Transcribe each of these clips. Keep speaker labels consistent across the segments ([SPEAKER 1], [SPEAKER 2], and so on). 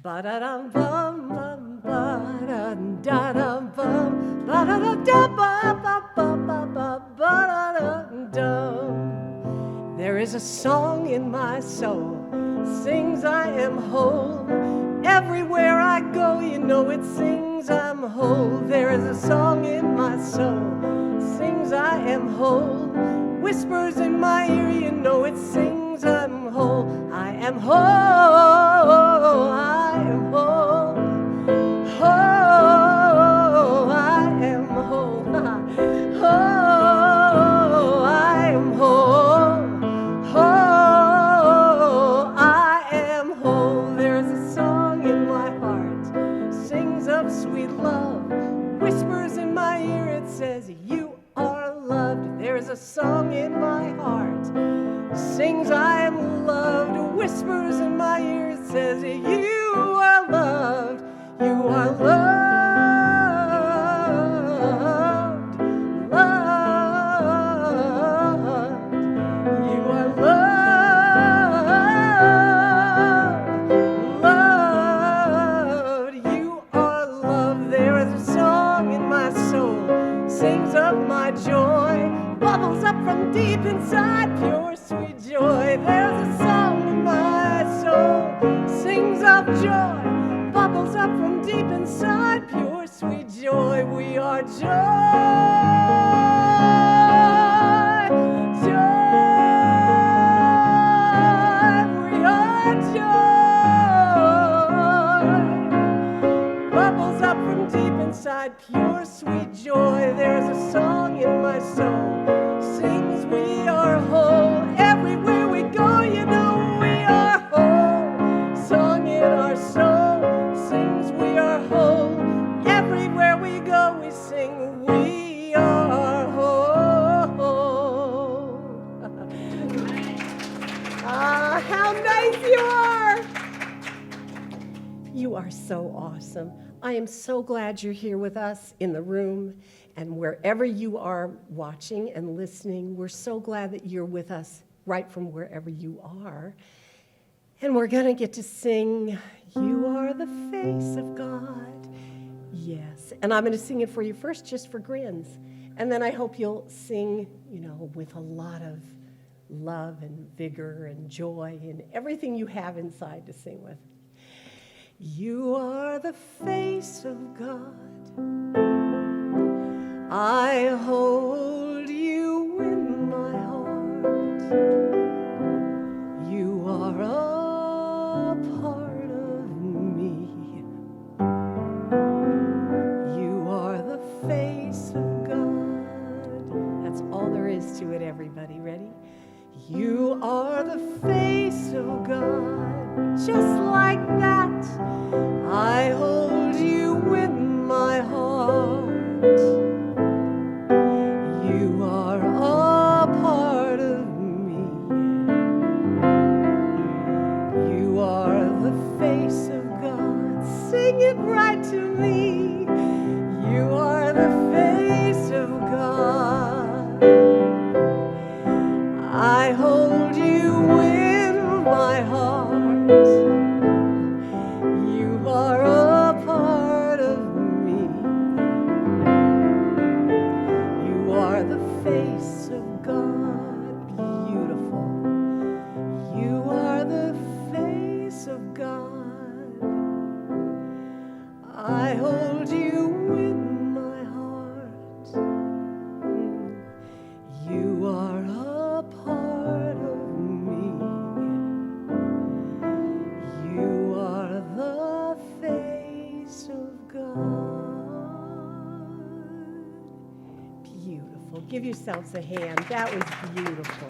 [SPEAKER 1] Ba-da-dum bum bum ba-da-dum bum ba-da-dum ba-ba-ba-ba-ba-da-dum. There is a song in my soul, sings I am whole. Everywhere I go, you know it sings I'm whole. There is a song in my soul, sings I am whole. Whispers in my ear, you know it sings I'm whole. I am whole, I am whole. Whole, I am whole. Whole, I am whole. Whole, I am whole. There's a song in my heart, sings of sweet love. Whispers in my ear, it says you are loved. There's a song in my heart, sings I am loved. Whispers in my ear, it says you are loved. You are loved, loved. You are loved, loved. You are loved. There is a song in my soul, sings of my joy, bubbles up from deep inside, pure sweet joy. There's a song in my soul, sings of joy, bubbles up from deep inside, pure sweet joy. We are joy, joy. We are joy, bubbles up from deep inside, pure sweet joy. There's a song in my soul, sings we are whole. Everywhere we go, you know we are whole. Song in our soul, sings we are whole. Everywhere we go, we sing we are whole. Ah, how nice you are. You are so awesome. I am so glad you're here with us in the room and wherever you are watching and listening. We're so glad that you're with us right from wherever you are. And we're going to get to sing, You Are the Face of God. Yes, and I'm going to sing it for you first just for grins. And then I hope you'll sing, with a lot of love and vigor and joy and everything you have inside to sing with. You are the face of God. I hold you in my heart. You are a part of me. You are the face of God. That's all there is to it, everybody. Ready? You are the face of God. Just like that, I hold you in my heart. You are a part of me. You are the face of God. Sing it right to me. You are the face of God. I hold you in my heart. You are a part of me. You are the face of God. Beautiful. You are the face of God. I hold you in my heart. You are a part of me. You are the face of God. Beautiful. Give yourselves a hand. That was beautiful.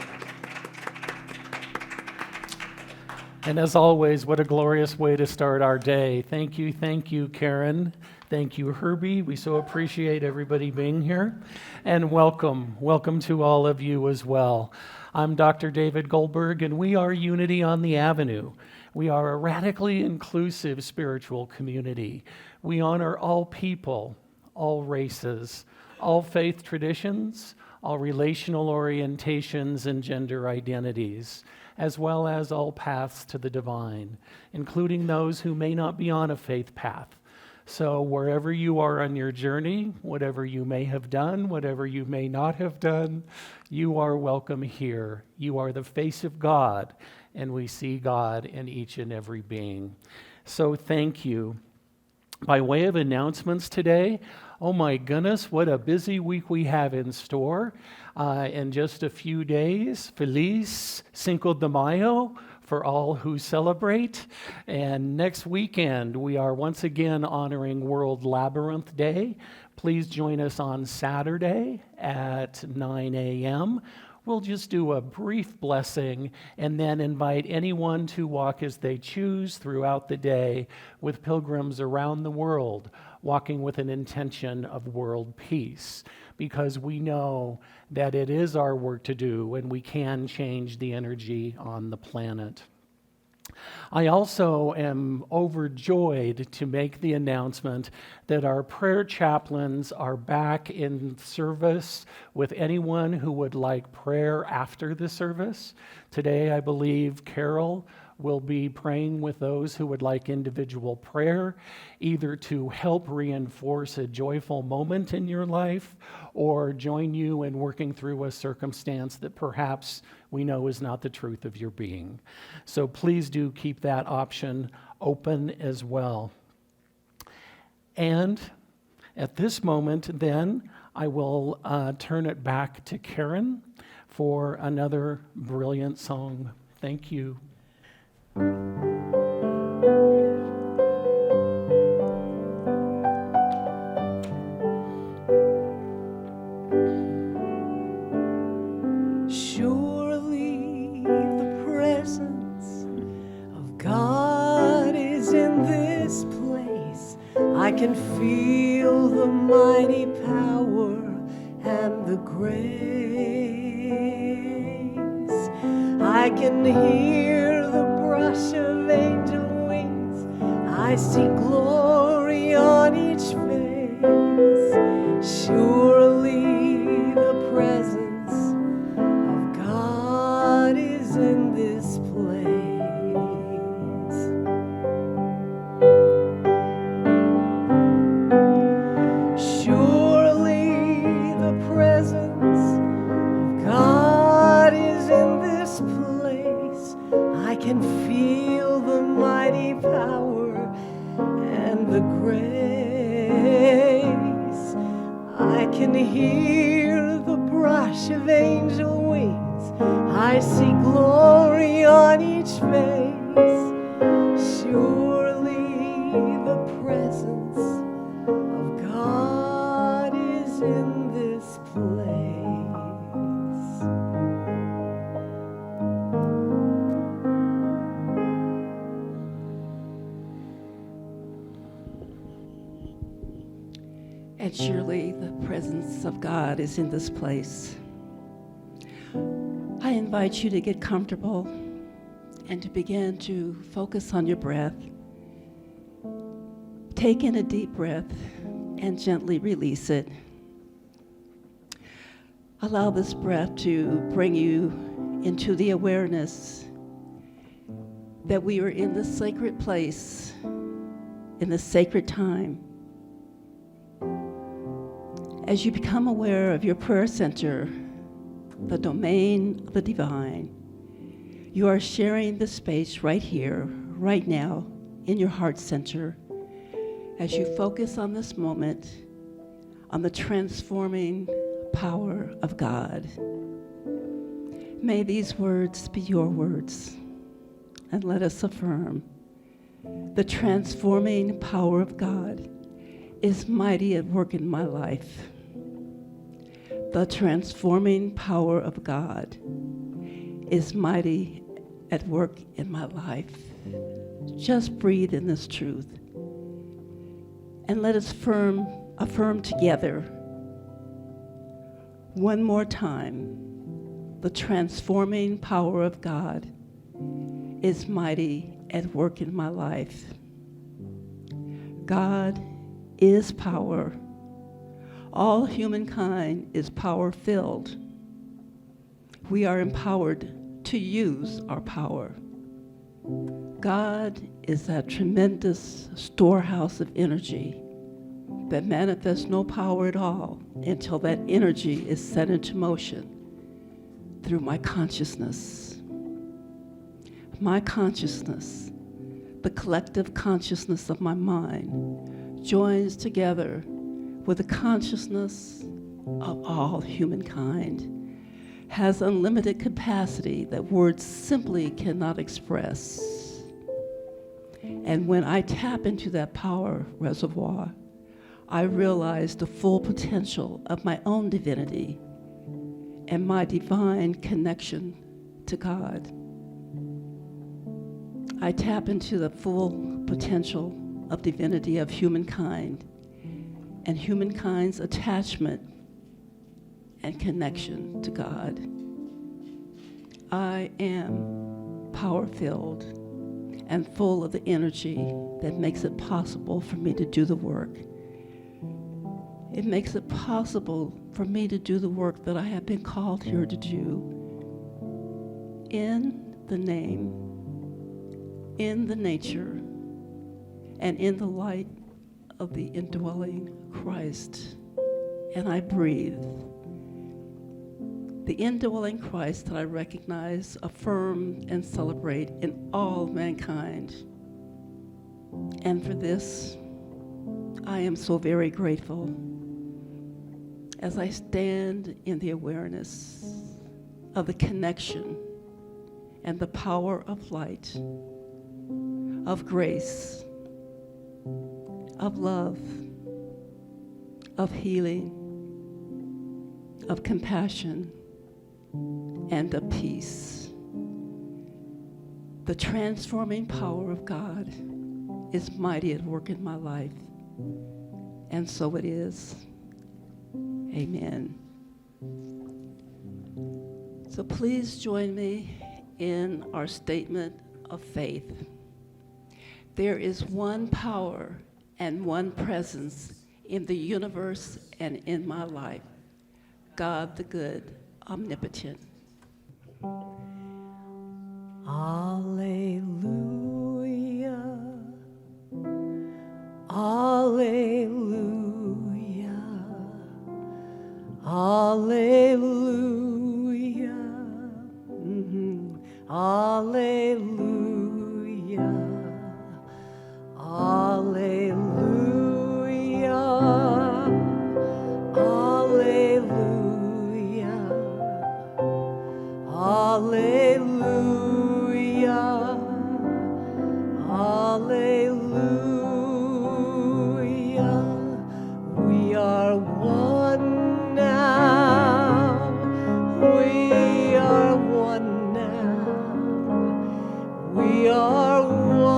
[SPEAKER 2] And as always, what a glorious way to start our day. Thank you, Karen. Thank you, Herbie. We so appreciate everybody being here. And welcome to all of you as well. I'm Dr. David Goldberg, and we are Unity on the Avenue. We are a radically inclusive spiritual community. We honor all people, all races, all faith traditions, all relational orientations and gender identities. as well as all paths to the divine, including those who may not be on a faith path. So wherever you are on your journey, whatever you may have done, whatever you may not have done, you are welcome here. You are the face of God, and we see God in each and every being. So thank you. By way of announcements today, oh my goodness, what a busy week we have in store. In just a few days, Feliz Cinco de Mayo for all who celebrate. And next weekend, we are once again honoring World Labyrinth Day. Please join us on Saturday at 9 a.m. We'll just do a brief blessing and then invite anyone to walk as they choose throughout the day with pilgrims around the world, walking with an intention of world peace, because we know that it is our work to do and we can change the energy on the planet. I also am overjoyed to make the announcement that our prayer chaplains are back in service with anyone who would like prayer after the service. Today, I believe Carol will be praying with those who would like individual prayer, either to help reinforce a joyful moment in your life or join you in working through a circumstance that perhaps we know is not the truth of your being. So please do keep that option open as well. And at this moment, then, I will turn it back to Karen for another brilliant song. Thank you.
[SPEAKER 1] Surely the presence of God is in this place. I can feel the mighty power and the grace. I can hear the brush of angel wings. I see glory on each face. Surely the presence of God is in this place. Surely the presence of God is in this place. I can feel the mighty power and the grace. I can hear the brush of angel wings. I see glory on each face. Surely the presence of God is in this place.
[SPEAKER 3] And surely the presence of God is in this place. I invite you to get comfortable and to begin to focus on your breath. Take in a deep breath and gently release it. Allow this breath to bring you into the awareness that we are in the sacred place, in the sacred time. As you become aware of your prayer center, the domain of the divine, you are sharing the space right here, right now, in your heart center, as you focus on this moment, on the transforming power of God. May these words be your words, and let us affirm the transforming power of God is mighty at work in my life. The transforming power of God is mighty at work in my life. Just breathe in this truth. And let us affirm together one more time. The transforming power of God is mighty at work in my life. God is power. All humankind is power-filled. We are empowered to use our power. God is that tremendous storehouse of energy that manifests no power at all until that energy is set into motion through my consciousness. My consciousness, the collective consciousness of my mind, joins together with the consciousness of all humankind, has unlimited capacity that words simply cannot express. And when I tap into that power reservoir, I realize the full potential of my own divinity and my divine connection to God. I tap into the full potential of divinity of humankind and humankind's attachment and connection to God. I am power-filled and full of the energy that makes it possible for me to do the work. It makes it possible for me to do the work that I have been called here to do in the name, in the nature, and in the light of the indwelling Christ. And I breathe. The indwelling Christ that I recognize, affirm, and celebrate in all mankind. And for this, I am so very grateful as I stand in the awareness of the connection and the power of light, of grace, of love, of healing, of compassion, and of peace. The transforming power of God is mighty at work in my life, and so it is. Amen. So please join me in our statement of faith. There is one power and one presence in the universe and in my life, God the good, omnipotent.
[SPEAKER 1] Alleluia. Alleluia. Alleluia. Alleluia. Alleluia. Alleluia. Alleluia. Alleluia. We are one now. We are one now. We are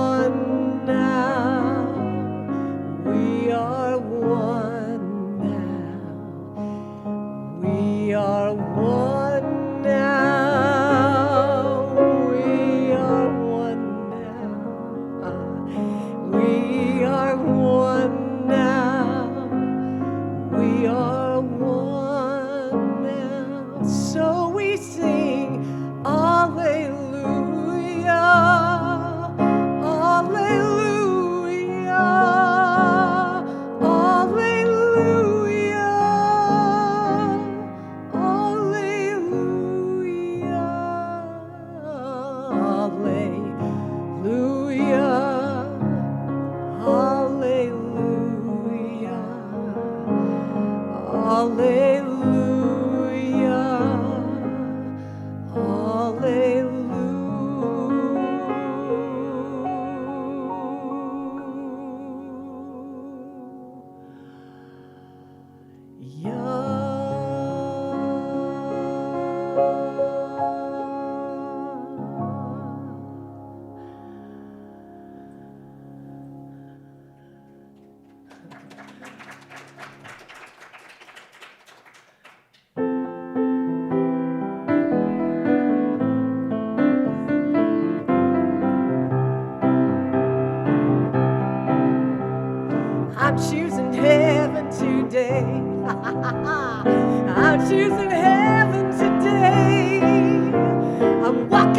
[SPEAKER 1] one now. We are one now. We are one now. We are one now. We are one now. We are one now. So we sing Alleluia. Alleluia. Alleluia. Alleluia. Alleluia. Alleluia. I'm choosing heaven today. I'm choosing heaven today. I'm walking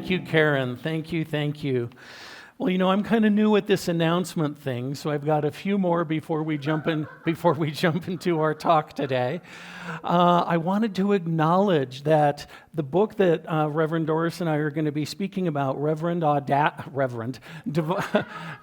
[SPEAKER 2] Thank you, Karen. Thank you, thank you. Well, you know, I'm kind of new at this announcement thing, so I've got a few more before we jump into our talk today. I wanted to acknowledge that the book that Reverend Doris and I are going to be speaking about,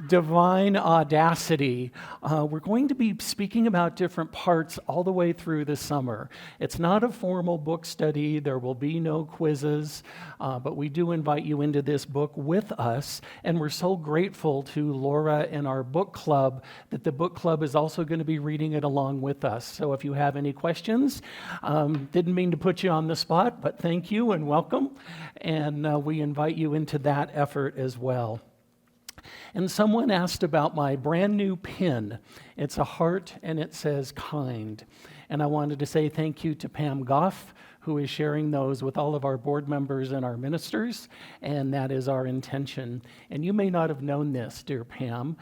[SPEAKER 2] Divine Audacity, we're going to be speaking about different parts all the way through the summer. It's not a formal book study. There will be no quizzes, but we do invite you into this book with us, and we're so grateful to Laura and our book club that the book club is also going to be reading it along with us. So if you have any questions, didn't mean to put you on the spot, but thank you and welcome. And we invite you into that effort as well. And someone asked about my brand new pin. It's a heart and it says kind. And I wanted to say thank you to Pam Goff, who is sharing those with all of our board members and our ministers, and that is our intention. And you may not have known this, dear Pam.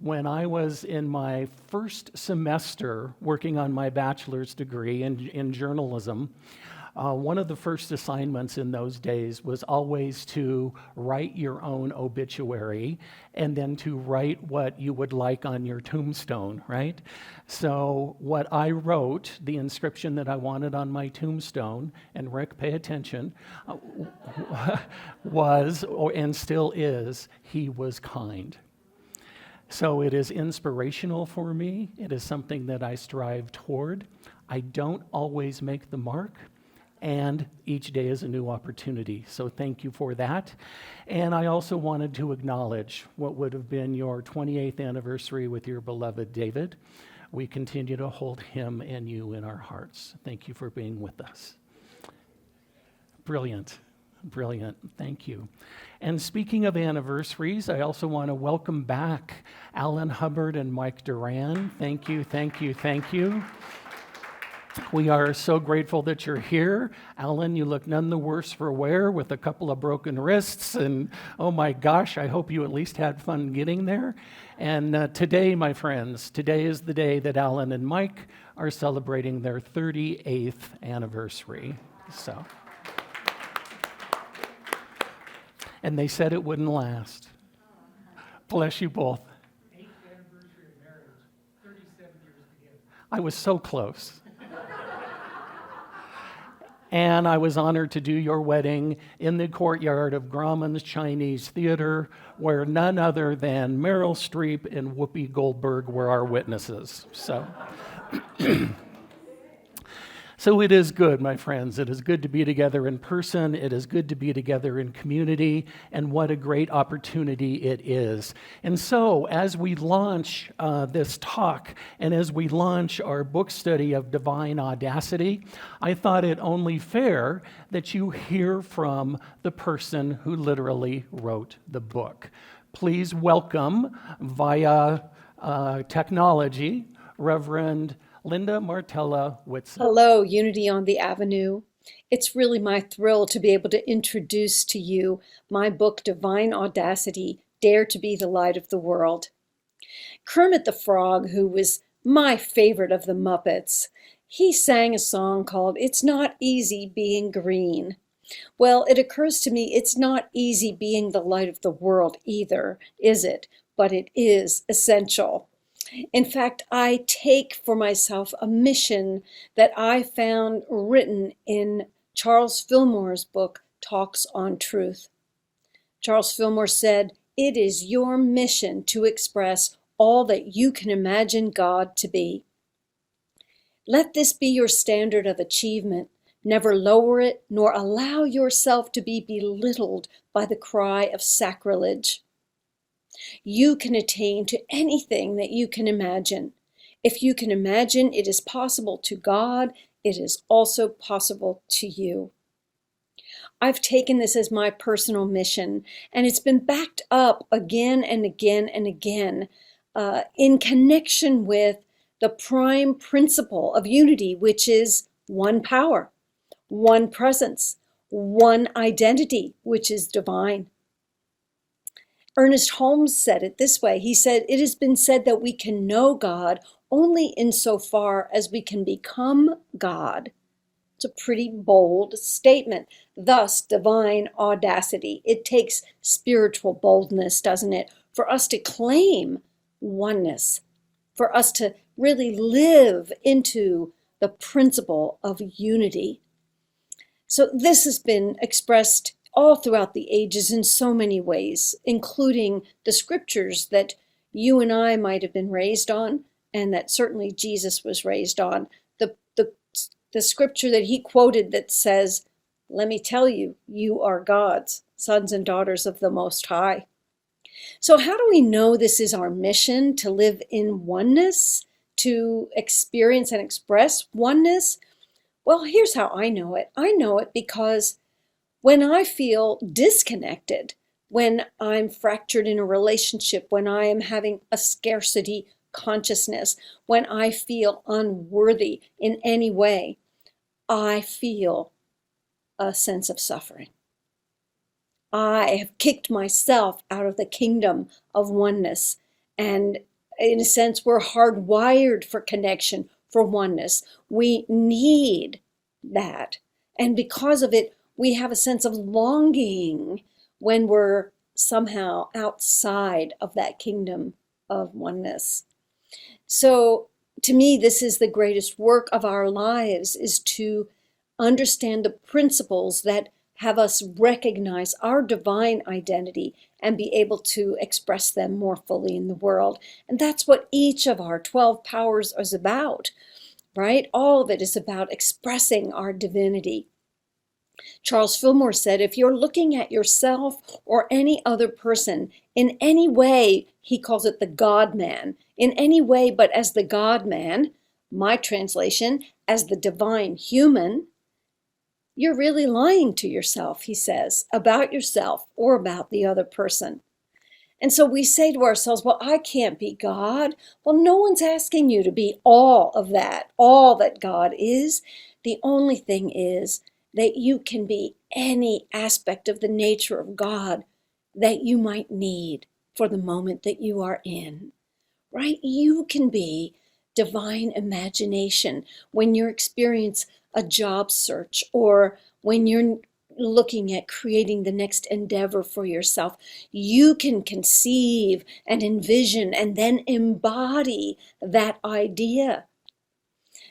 [SPEAKER 2] When I was in my first semester working on my bachelor's degree in journalism, one of the first assignments in those days was always to write your own obituary and then to write what you would like on your tombstone, right? So what I wrote, the inscription that I wanted on my tombstone, and Rick, pay attention, was, and still is, he was kind. So it is inspirational for me. It is something that I strive toward. I don't always make the mark, and each day is a new opportunity. So thank you for that. And I also wanted to acknowledge what would have been your 28th anniversary with your beloved David. We continue to hold him and you in our hearts. Thank you for being with us. Brilliant. Brilliant. Thank you. And speaking of anniversaries, I also want to welcome back Alan Hubbard and Mike Duran. Thank you, thank you, thank you. We are so grateful that you're here. Alan, you look none the worse for wear with a couple of broken wrists, and oh my gosh, I hope you at least had fun getting there. And today, my friends, today is the day that Alan and Mike are celebrating their 38th anniversary. So, and they said it wouldn't last. Bless you both.
[SPEAKER 4] 8th anniversary of marriage, 37 years together.
[SPEAKER 2] I was so close. And I was honored to do your wedding in the courtyard of Grauman's Chinese Theater, where none other than Meryl Streep and Whoopi Goldberg were our witnesses. So it is good, my friends. It is good to be together in person. It is good to be together in community, and what a great opportunity it is. And so as we launch this talk, and as we launch our book study of Divine Audacity, I thought it only fair that you hear from the person who literally wrote the book. Please welcome, via technology, Reverend Linda Martella Whitsett.
[SPEAKER 5] Hello, Unity on the Avenue. It's really my thrill to be able to introduce to you my book, Divine Audacity, Dare to be the Light of the World. Kermit the Frog, who was my favorite of the Muppets, he sang a song called It's Not Easy Being Green. Well, it occurs to me it's not easy being the light of the world either, is it? But it is essential. In fact, I take for myself a mission that I found written in Charles Fillmore's book, Talks on Truth. Charles Fillmore said, "It is your mission to express all that you can imagine God to be. Let this be your standard of achievement. Never lower it, nor allow yourself to be belittled by the cry of sacrilege. You can attain to anything that you can imagine. If you can imagine it is possible to God, it is also possible to you." I've taken this as my personal mission, and it's been backed up again and again and again in connection with the prime principle of unity, which is one power, one presence, one identity, which is divine. Ernest Holmes said it this way. He said, "It has been said that we can know God only insofar as we can become God. It's a pretty bold statement. Thus, divine audacity. It takes spiritual boldness, doesn't it, for us to claim oneness, for us to really live into the principle of unity. So this has been expressed all throughout the ages in so many ways, including the scriptures that you and I might have been raised on, and that certainly Jesus was raised on. The scripture that he quoted that says, "Let me tell you, you are God's sons and daughters of the Most High." So how do we know this is our mission, to live in oneness, to experience and express oneness? Well, here's how I know it. I know it because when I feel disconnected, when I'm fractured in a relationship, when I am having a scarcity consciousness, when I feel unworthy in any way, I feel a sense of suffering. I have kicked myself out of the kingdom of oneness. And in a sense, we're hardwired for connection, for oneness. We need that. And because of it, we have a sense of longing when we're somehow outside of that kingdom of oneness. So to me, this is the greatest work of our lives, is to understand the principles that have us recognize our divine identity and be able to express them more fully in the world. And that's what each of our 12 powers is about, right? All of it is about expressing our divinity. Charles Fillmore said, if you're looking at yourself or any other person in any way, he calls it the God-man, in any way but as the God-man, my translation, as the divine human, you're really lying to yourself, he says, about yourself or about the other person. And so we say to ourselves, well, I can't be God. Well, no one's asking you to be all of that, all that God is. The only thing is that you can be any aspect of the nature of God that you might need for the moment that you are in, right? You can be divine imagination when you experience a job search, or when you're looking at creating the next endeavor for yourself. You can conceive and envision and then embody that idea.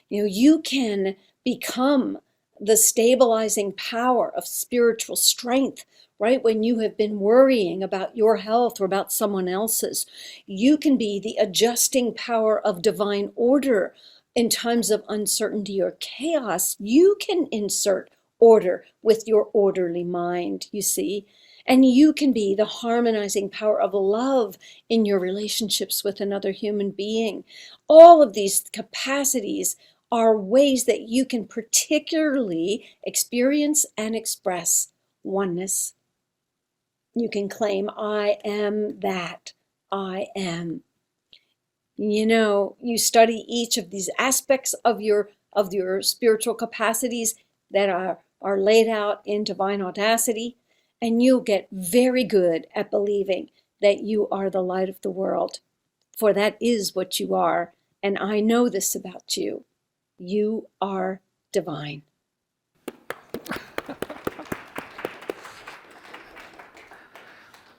[SPEAKER 5] You can become the stabilizing power of spiritual strength, right? When you have been worrying about your health or about someone else's, you can be the adjusting power of divine order. In times of uncertainty or chaos, you can insert order with your orderly mind, you see. And you can be the harmonizing power of love in your relationships with another human being. All of these capacities are ways that you can particularly experience and express oneness. You can claim, I am that I am. You study each of these aspects of your spiritual capacities that are laid out in divine audacity, and you'll get very good at believing that you are the light of the world, for that is what you are. And I know this about you. You are divine.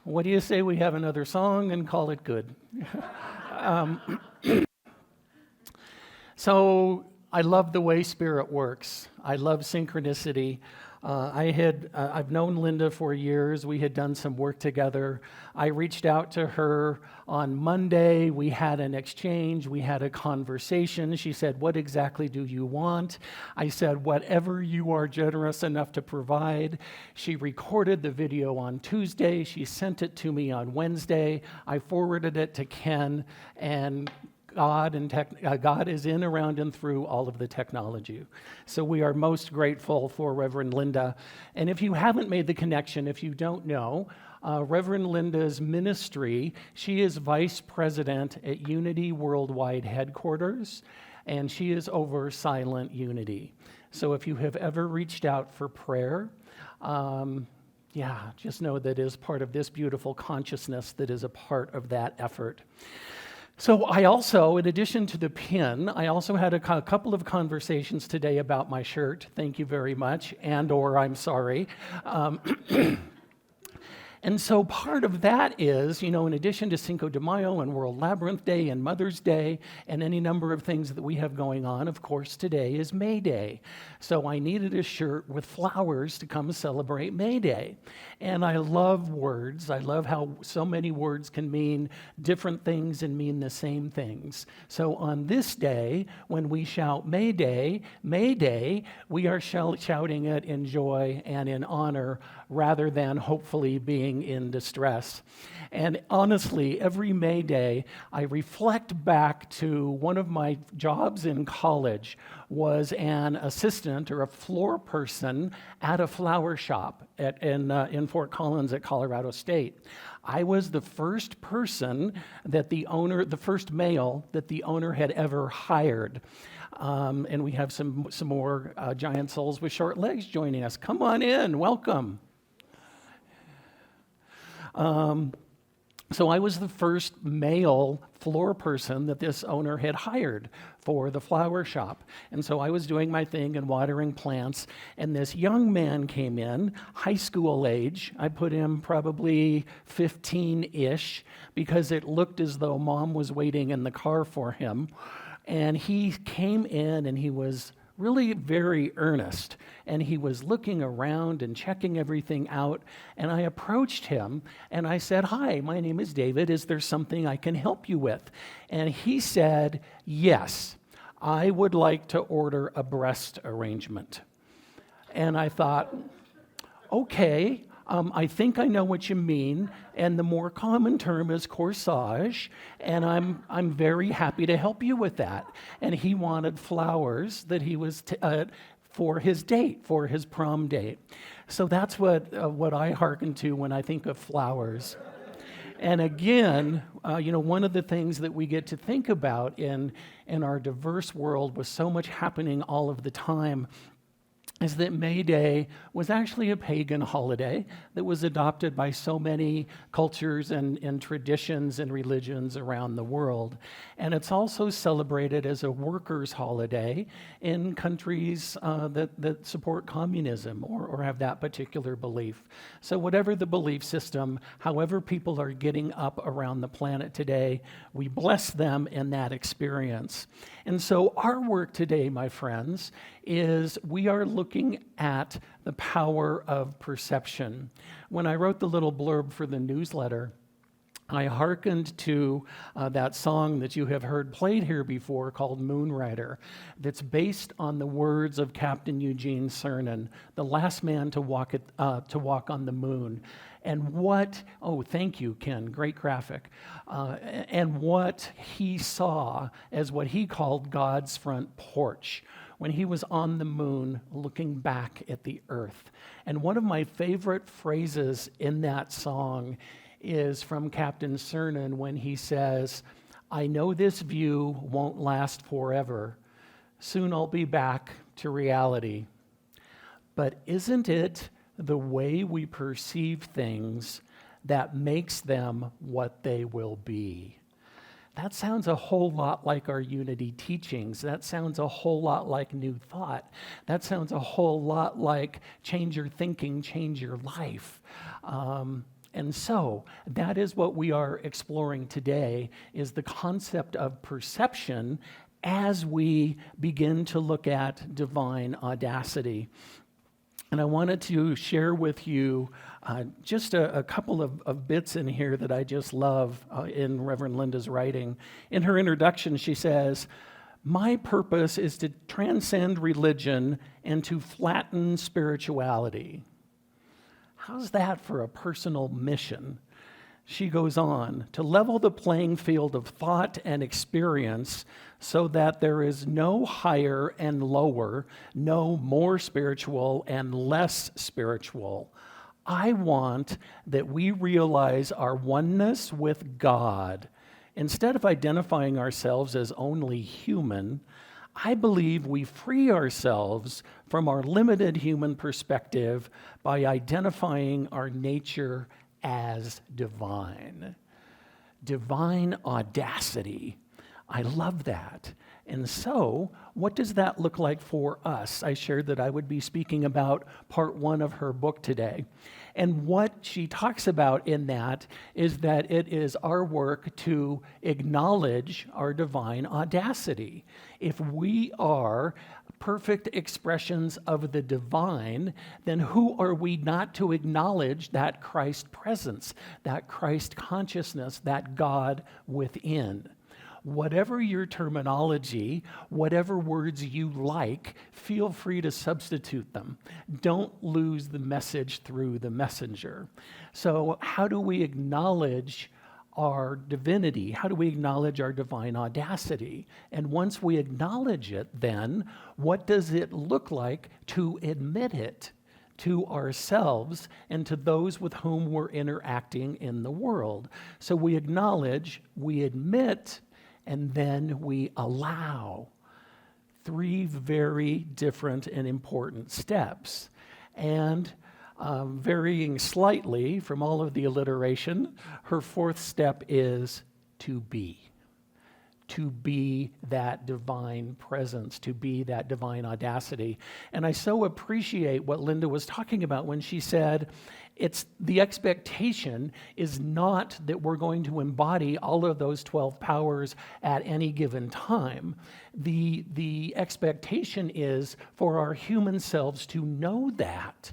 [SPEAKER 2] What do you say we have another song and call it good? So I love the way Spirit works. I love synchronicity. I've known Linda for years. We had done some work together. I reached out to her on Monday. We had an exchange. We had a conversation. She said, "What exactly do you want?" I said, "Whatever you are generous enough to provide." She recorded the video on Tuesday. She sent it to me on Wednesday. I forwarded it to Ken, and God is in, around, and through all of the technology. So we are most grateful for Reverend Linda. And if you haven't made the connection, if you don't know, Reverend Linda's ministry, she is vice president at Unity Worldwide Headquarters, and she is over Silent Unity. So if you have ever reached out for prayer, just know that is part of this beautiful consciousness that is a part of that effort. So I also, in addition to the pin, I also had a couple of conversations today about my shirt. Thank you very much, and/or I'm sorry. And so part of that is, in addition to Cinco de Mayo and World Labyrinth Day and Mother's Day and any number of things that we have going on, of course, today is May Day. So I needed a shirt with flowers to come celebrate May Day. And I love words. I love how so many words can mean different things and mean the same things. So on this day, when we shout May Day, we are shouting it in joy and in honor rather than hopefully being in distress. And honestly, every May Day, I reflect back to one of my jobs in college was an assistant or a floor person at a flower shop in Fort Collins at Colorado State. I was the first person that the first male that the owner had ever hired. And we have some more giant souls with short legs joining us. Come on in, welcome. So I was the first male floor person that this owner had hired for the flower shop. And so I was doing my thing and watering plants, and this young man came in, high school age. I put him probably 15-ish because it looked as though mom was waiting in the car for him. And he came in and he was really very earnest, and he was looking around and checking everything out, and I approached him and I said, "Hi, my name is David. Is there something I can help you with?" And he said, "Yes, I would like to order a breast arrangement." And I thought, okay, I think I know what you mean, and the more common term is corsage, and I'm very happy to help you with that. And he wanted flowers that he was for his date, for his prom date. So that's what I hearken to when I think of flowers. And again, one of the things that we get to think about in our diverse world with so much happening all of the time is that May Day was actually a pagan holiday that was adopted by so many cultures and traditions and religions around the world. And it's also celebrated as a workers' holiday in countries that support communism or have that particular belief. So whatever the belief system, however people are getting up around the planet today, we bless them in that experience. And so our work today, my friends, is we are looking at the power of perception. When I wrote the little blurb for the newsletter, I hearkened to that song that you have heard played here before called Moonrider, that's based on the words of Captain Eugene Cernan, the last man to walk on the moon. And thank you, Ken, great graphic. And what he saw as what he called God's front porch when he was on the moon looking back at the earth. And one of my favorite phrases in that song is from Captain Cernan when he says, "I know this view won't last forever. Soon I'll be back to reality. But isn't it the way we perceive things that makes them what they will be?" That sounds a whole lot like our Unity teachings. That sounds a whole lot like New Thought. That sounds a whole lot like change your thinking, change your life. And so that is what we are exploring today, is the concept of perception as we begin to look at divine audacity. And I wanted to share with you just a couple of bits in here that I just love in Reverend Linda's writing. In her introduction, she says, "My purpose is to transcend religion and to flatten spirituality." How's that for a personal mission? She goes on, "To level the playing field of thought and experience so that there is no higher and lower, no more spiritual and less spiritual. I want that we realize our oneness with God. Instead of identifying ourselves as only human, I believe we free ourselves from our limited human perspective by identifying our nature as divine." divine audacity. I love that. And so, what does that look like for us? I shared that I would be speaking about part 1 of her book today. And what she talks about in that is that it is our work to acknowledge our divine audacity. If we are perfect expressions of the divine, then who are we not to acknowledge that Christ presence, that Christ consciousness, that God within? Whatever your terminology, whatever words you like, feel free to substitute them. Don't lose the message through the messenger. So how do we acknowledge our divinity? How do we acknowledge our divine audacity? And once we acknowledge it, then what does it look like to admit it to ourselves and to those with whom we're interacting in the world? So we acknowledge, we admit, and then we allow. 3 very different and important steps. And varying slightly from all of the alliteration, her 4th step is to be. To be that divine presence, to be that divine audacity. And I so appreciate what Linda was talking about when she said, it's the expectation is not that we're going to embody all of those 12 powers at any given time. The expectation is for our human selves to know that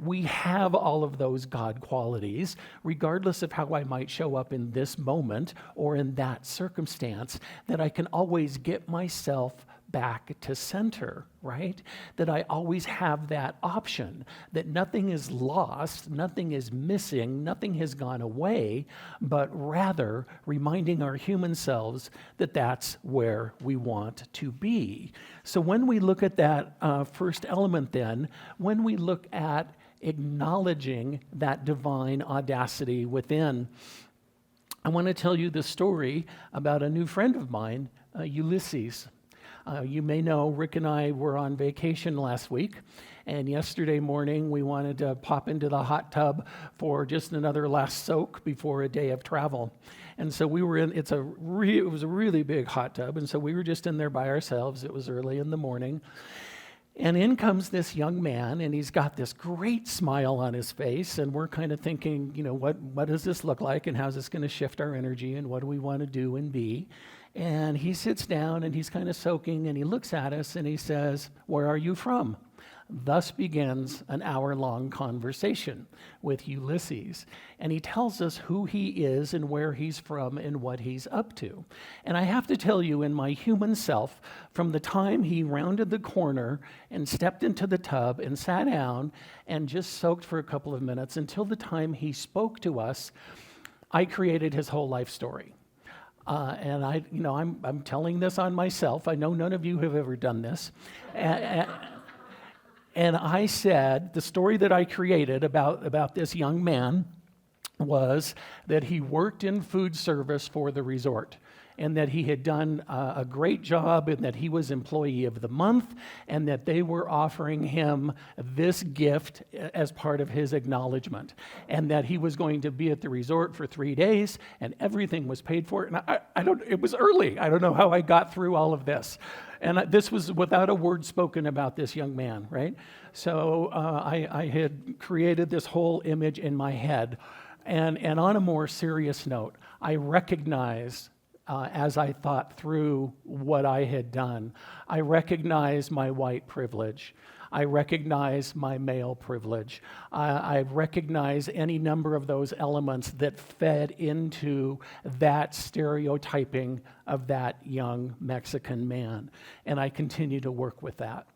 [SPEAKER 2] we have all of those God qualities, regardless of how I might show up in this moment or in that circumstance, that I can always get myself back to center, right? That I always have that option, that nothing is lost, nothing is missing, nothing has gone away, but rather reminding our human selves that that's where we want to be. So when we look at that first element then, when we look at acknowledging that divine audacity within, I want to tell you the story about a new friend of mine, Ulysses. You may know Rick and I were on vacation last week, and yesterday morning we wanted to pop into the hot tub for just another last soak before a day of travel. And so we were in, it was a really big hot tub, and so we were just in there by ourselves. It was early in the morning. And in comes this young man, and he's got this great smile on his face, and we're kind of thinking, what does this look like, and how's this going to shift our energy, and what do we want to do and be? And he sits down, and he's kind of soaking, and he looks at us, and he says, "Where are you from?" Thus begins an hour-long conversation with Ulysses. And he tells us who he is and where he's from and what he's up to. And I have to tell you, in my human self, from the time he rounded the corner and stepped into the tub and sat down and just soaked for a couple of minutes until the time he spoke to us, I created his whole life story. And I'm telling this on myself. I know none of you have ever done this. And I said, the story that I created about this young man was that he worked in food service for the resort, and that he had done a great job, and that he was employee of the month, and that they were offering him this gift as part of his acknowledgement, and that he was going to be at the resort for 3 days, and everything was paid for. And it was early. I don't know how I got through all of this. And this was without a word spoken about this young man, right? So I had created this whole image in my head. And on a more serious note, I recognized, as I thought through what I had done, I recognized my white privilege. I recognize my male privilege. I recognize any number of those elements that fed into that stereotyping of that young Mexican man. And I continue to work with that.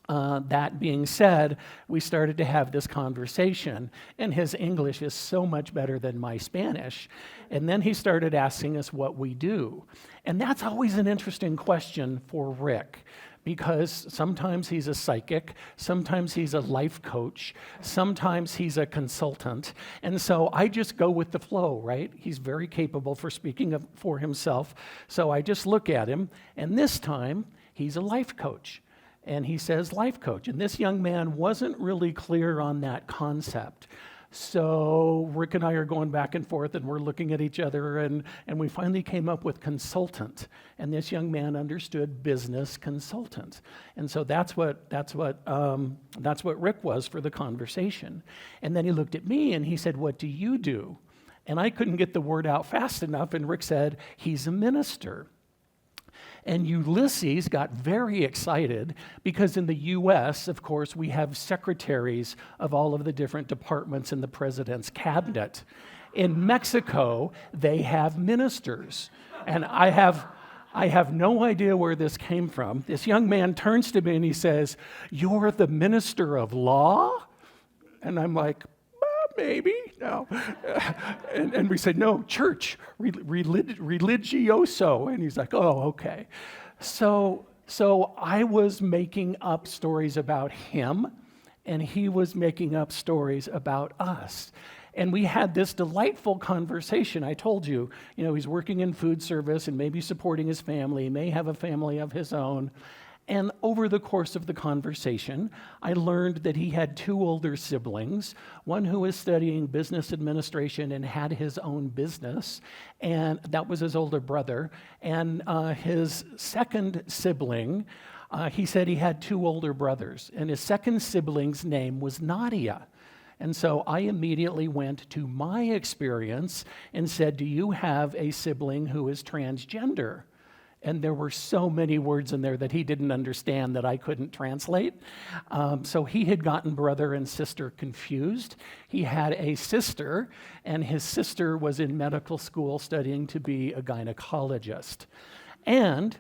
[SPEAKER 2] That being said, we started to have this conversation, and his English is so much better than my Spanish. And then he started asking us what we do. And that's always an interesting question for Rick, because sometimes he's a psychic, sometimes he's a life coach, sometimes he's a consultant. And so I just go with the flow, right? He's very capable for speaking for himself. So I just look at him, and this time he's a life coach. And he says life coach. And this young man wasn't really clear on that concept. So Rick and I are going back and forth, and we're looking at each other, and we finally came up with consultant. And this young man understood business consultant, and so that's what Rick was for the conversation. And then he looked at me and he said, "What do you do?" And I couldn't get the word out fast enough, and Rick said, "He's a minister." And Ulysses got very excited because in the U.S., of course, we have secretaries of all of the different departments in the president's cabinet. In Mexico, they have ministers. And I have no idea where this came from. This young man turns to me and he says, "You're the minister of law?" And I'm like, maybe, no. And we said, "No, church, religioso." And he's like, "Oh, okay." So I was making up stories about him, and he was making up stories about us. And we had this delightful conversation. I told you, he's working in food service and maybe supporting his family, may have a family of his own. And over the course of the conversation, I learned that he had 2 older siblings, one who was studying business administration and had his own business, and that was his older brother. And his second sibling, he said he had 2 older brothers, and his second sibling's name was Nadia. And so I immediately went to my experience and said, "Do you have a sibling who is transgender?" And there were so many words in there that he didn't understand that I couldn't translate. So he had gotten brother and sister confused. He had a sister, and his sister was in medical school studying to be a gynecologist. And,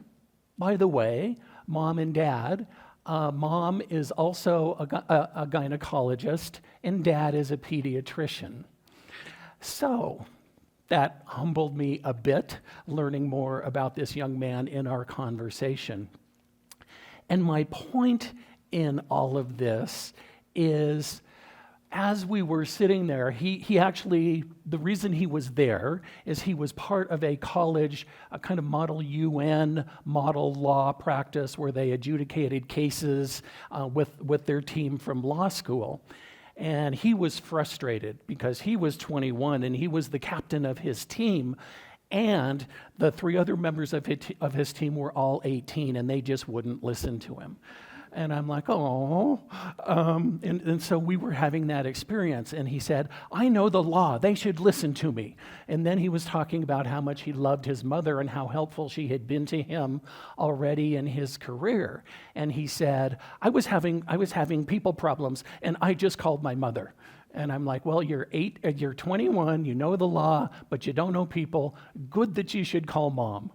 [SPEAKER 2] by the way, mom and dad, mom is also a gynecologist, and dad is a pediatrician. So that humbled me a bit, learning more about this young man in our conversation. And my point in all of this is, as we were sitting there, he actually, the reason he was there is he was part of a college, a kind of model UN, model law practice where they adjudicated cases with their team from law school. And he was frustrated because he was 21 and he was the captain of his team, and the 3 other members of his team were all 18, and they just wouldn't listen to him. And I'm like, oh. And so we were having that experience. And he said, "I know the law. They should listen to me." And then he was talking about how much he loved his mother and how helpful she had been to him already in his career. And he said, I was having people problems, and I just called my mother. And I'm like, "Well, you're 21, you know the law, but you don't know people. Good that you should call mom."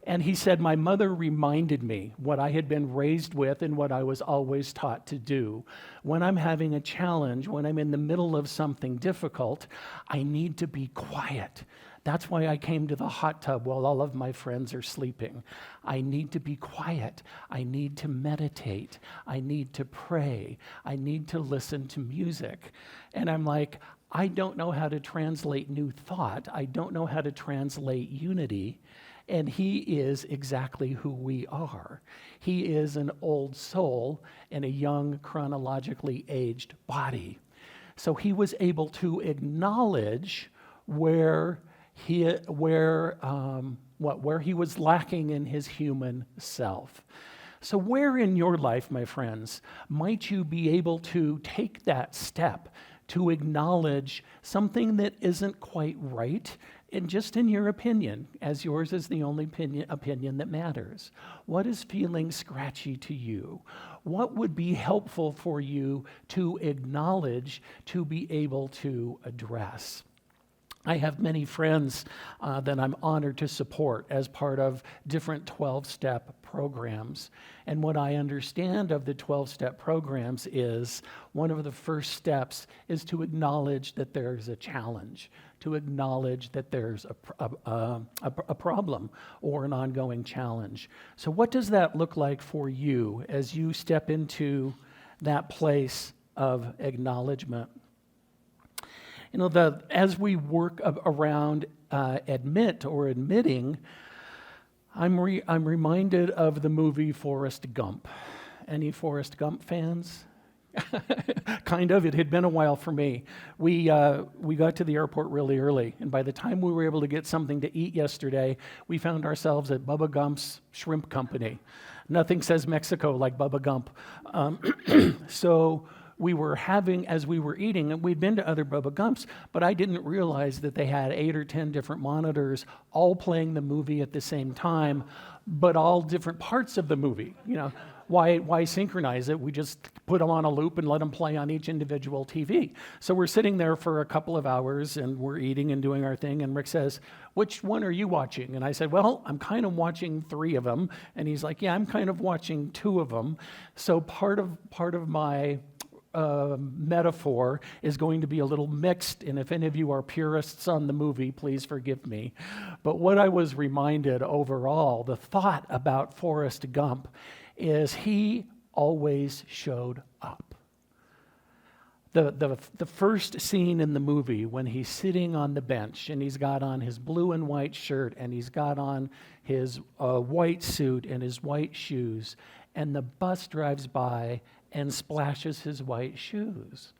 [SPEAKER 2] And he said, "My mother reminded me what I had been raised with and what I was always taught to do. When I'm having a challenge, when I'm in the middle of something difficult, I need to be quiet. That's why I came to the hot tub while all of my friends are sleeping. I need to be quiet. I need to meditate. I need to pray. I need to listen to music." And I'm like, I don't know how to translate new thought. I don't know how to translate unity. And he is exactly who we are. He is an old soul in a young, chronologically aged body. So he was able to acknowledge where he was lacking in his human self. So where in your life, my friends, might you be able to take that step to acknowledge something that isn't quite right, and just in your opinion, as yours is the only opinion that matters? What is feeling scratchy to you? What would be helpful for you to acknowledge, to be able to address? I have many friends that I'm honored to support as part of different 12-step programs. And what I understand of the 12-step programs is one of the first steps is to acknowledge that there's a challenge, to acknowledge that there's a problem or an ongoing challenge. So what does that look like for you as you step into that place of acknowledgement? As we work around admitting, I'm reminded of the movie Forrest Gump. Any Forrest Gump fans? Kind of. It had been a while for me. We got to the airport really early, and by the time we were able to get something to eat yesterday, we found ourselves at Bubba Gump's Shrimp Company. Nothing says Mexico like Bubba Gump. So we were having, as we were eating, and we'd been to other Bubba Gumps, but I didn't realize that they had 8 or 10 different monitors all playing the movie at the same time, but all different parts of the movie. You know, why synchronize it? We just put them on a loop and let them play on each individual TV. So we're sitting there for a couple of hours, and we're eating and doing our thing, and Rick says, "Which one are you watching?" And I said, "Well, I'm kind of watching 3 of them." And he's like, "Yeah, I'm kind of watching 2 of them." So part of my metaphor is going to be a little mixed, and if any of you are purists on the movie, please forgive me. But what I was reminded overall, the thought about Forrest Gump, is he always showed up. The first scene in the movie, when he's sitting on the bench and he's got on his blue and white shirt and he's got on his white suit and his white shoes, and the bus drives by and splashes his white shoes.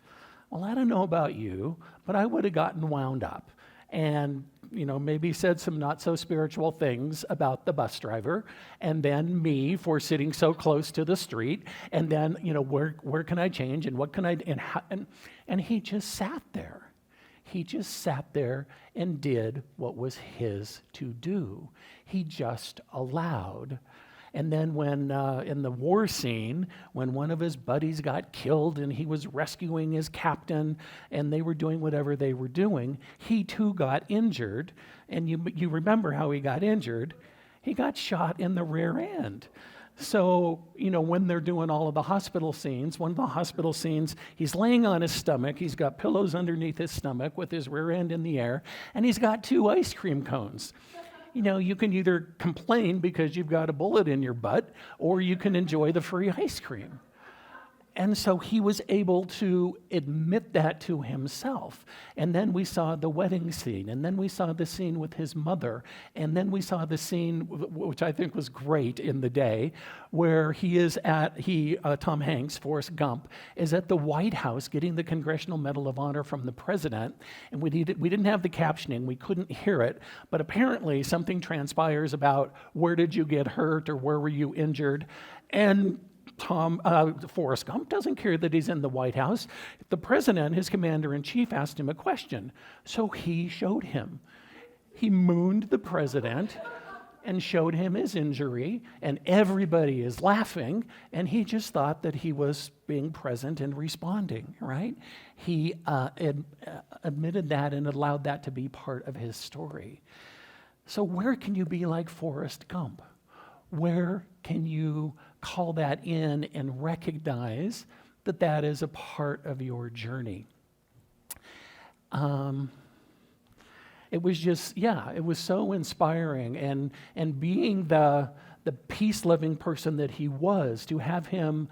[SPEAKER 2] Well, I don't know about you, but I would have gotten wound up and, maybe said some not so spiritual things about the bus driver, and then me for sitting so close to the street, and then, where can I change and what can I, and he just sat there. He just sat there and did what was his to do. He just allowed. And then when, in the war scene, when one of his buddies got killed and he was rescuing his captain and they were doing whatever they were doing, he too got injured. And you remember how he got injured. He got shot in the rear end. So, when they're doing all of the hospital scenes, one of the hospital scenes, he's laying on his stomach, he's got pillows underneath his stomach with his rear end in the air, and he's got 2 ice cream cones. You can either complain because you've got a bullet in your butt, or you can enjoy the free ice cream. And so he was able to admit that to himself. And then we saw the wedding scene, and then we saw the scene with his mother, and then we saw the scene, which I think was great in the day, where Tom Hanks, Forrest Gump, is at the White House getting the Congressional Medal of Honor from the president. And we didn't have the captioning, we couldn't hear it, but apparently something transpires about where did you get hurt or where were you injured? And Forrest Gump doesn't care that he's in the White House. The president, his commander-in-chief, asked him a question, so he showed him. He mooned the president and showed him his injury, and everybody is laughing, and he just thought that he was being present and responding, right? He admitted that and allowed that to be part of his story. So where can you be like Forrest Gump? Where can you call that in and recognize that that is a part of your journey? It was just, it was so inspiring. And being the peace-loving person that he was, to have him,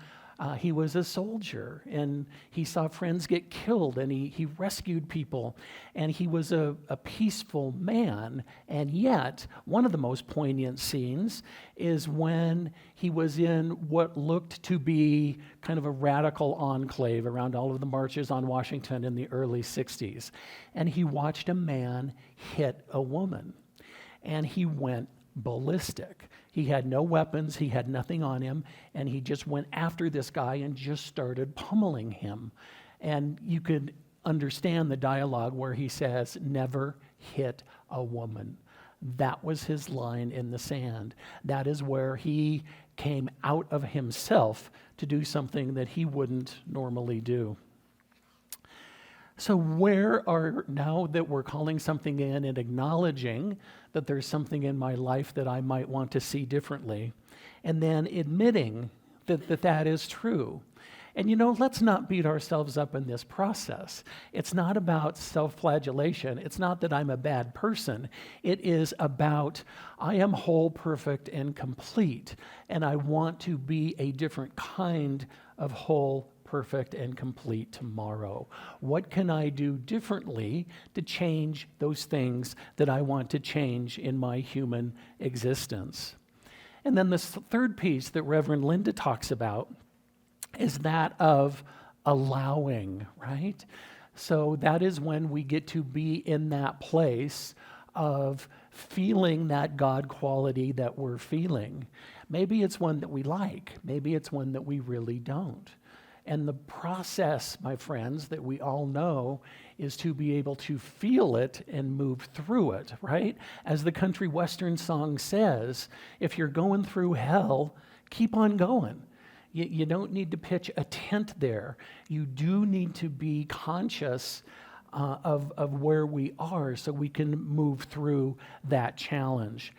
[SPEAKER 2] he was a soldier, and he saw friends get killed, and he rescued people, and he was a peaceful man. And yet, one of the most poignant scenes is when he was in what looked to be kind of a radical enclave around all of the marches on Washington in the early 60s. And he watched a man hit a woman, and he went ballistic. He had no weapons, he had nothing on him, and he just went after this guy and just started pummeling him. And you could understand the dialogue where he says, "Never hit a woman." That was his line in the sand. That is where he came out of himself to do something that he wouldn't normally do. So now that we're calling something in and acknowledging that there's something in my life that I might want to see differently, and then admitting that is true. And let's not beat ourselves up in this process. It's not about self-flagellation. It's not that I'm a bad person. It is about I am whole, perfect, and complete, and I want to be a different kind of whole, perfect, and complete tomorrow. What can I do differently to change those things that I want to change in my human existence? And then this third piece that Reverend Linda talks about is that of allowing, right? So that is when we get to be in that place of feeling that God quality that we're feeling. Maybe it's one that we like. Maybe it's one that we really don't. And the process, my friends, that we all know is to be able to feel it and move through it, right? As the country western song says, if you're going through hell, keep on going. You don't need to pitch a tent there. You do need to be conscious of where we are so we can move through that challenge.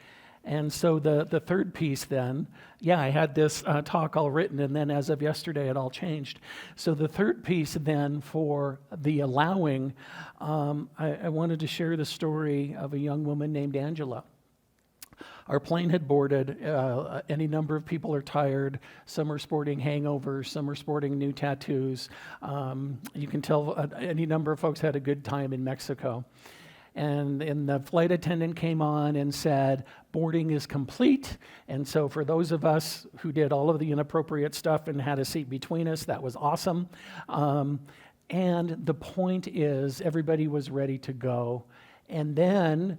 [SPEAKER 2] And so the third piece then, I had this talk all written, and then as of yesterday, it all changed. So the third piece then for the allowing, I wanted to share the story of a young woman named Angela. Our plane had boarded. Any number of people are tired. Some are sporting hangovers. Some are sporting new tattoos. You can tell any number of folks had a good time in Mexico. And the flight attendant came on and said, boarding is complete. And so for those of us who did all of the inappropriate stuff and had a seat between us, that was awesome. And the point is, everybody was ready to go. And then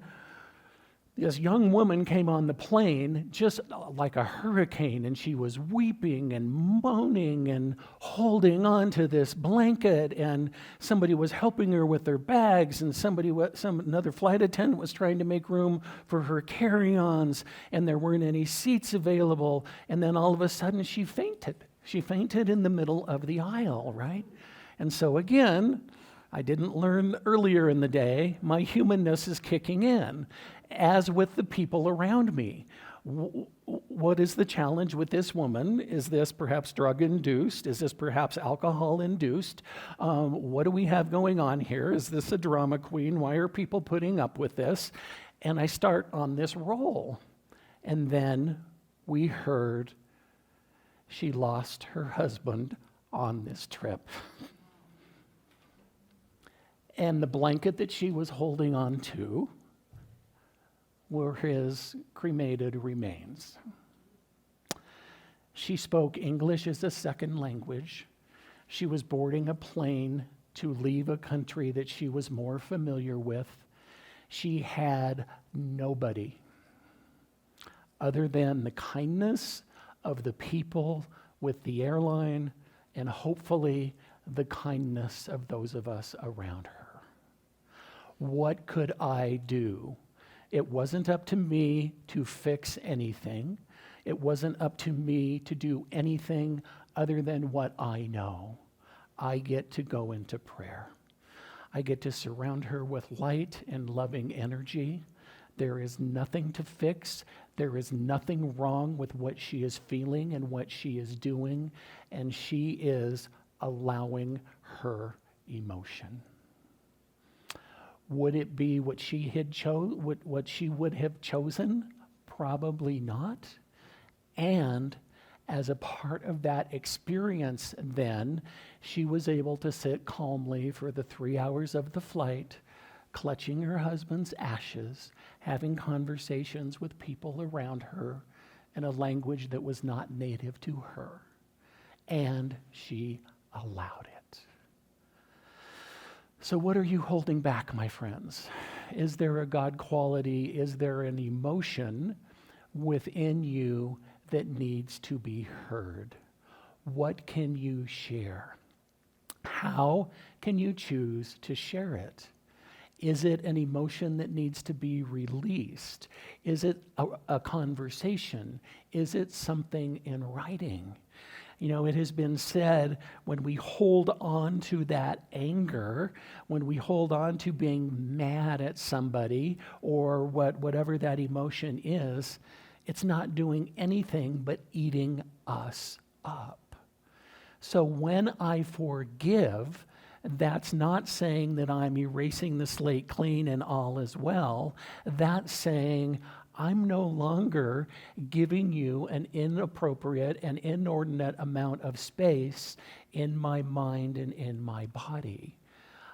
[SPEAKER 2] this young woman came on the plane just like a hurricane, and she was weeping and moaning and holding on to this blanket, and somebody was helping her with their bags, and another flight attendant was trying to make room for her carry-ons, and there weren't any seats available, and then all of a sudden she fainted. She fainted in the middle of the aisle, right? And so again, I didn't learn earlier in the day, my humanness is kicking in, as with the people around me. What is the challenge with this woman? Is this perhaps drug-induced? Is this perhaps alcohol-induced? What do we have going on here? Is this a drama queen? Why are people putting up with this? And I start on this roll. And then we heard she lost her husband on this trip. And the blanket that she was holding on to were his cremated remains. She spoke English as a second language. She was boarding a plane to leave a country that she was more familiar with. She had nobody other than the kindness of the people with the airline and hopefully the kindness of those of us around her. What could I do? It wasn't up to me to fix anything. It wasn't up to me to do anything other than what I know. I get to go into prayer. I get to surround her with light and loving energy. There is nothing to fix. There is nothing wrong with what she is feeling and what she is doing, and she is allowing her emotion. Would it be what she had what she would have chosen? Probably not. And as a part of that experience then, she was able to sit calmly for the 3 hours of the flight, clutching her husband's ashes, having conversations with people around her in a language that was not native to her. And she allowed it. So what are you holding back, my friends? Is there a God quality? Is there an emotion within you that needs to be heard? What can you share? How can you choose to share it? Is it an emotion that needs to be released? Is it a conversation? Is it something in writing? You know, it has been said when we hold on to that anger, when we hold on to being mad at somebody or whatever that emotion is, it's not doing anything but eating us up. So when I forgive, that's not saying that I'm erasing the slate clean and all is well. That's saying I'm no longer giving you an inappropriate and inordinate amount of space in my mind and in my body.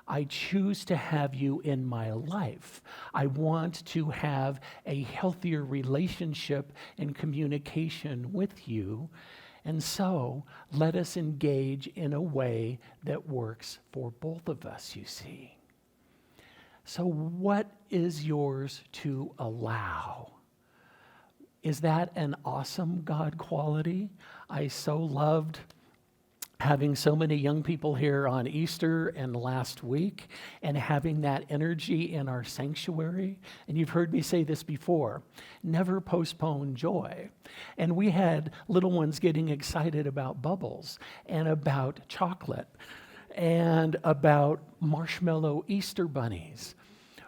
[SPEAKER 2] I choose to have you in my life. I want to have a healthier relationship and communication with you. And so let us engage in a way that works for both of us, you see. So what is yours to allow? Is that an awesome God quality? I so loved having so many young people here on Easter and last week, and having that energy in our sanctuary. And you've heard me say this before, never postpone joy. And we had little ones getting excited about bubbles and about chocolate and about marshmallow Easter bunnies.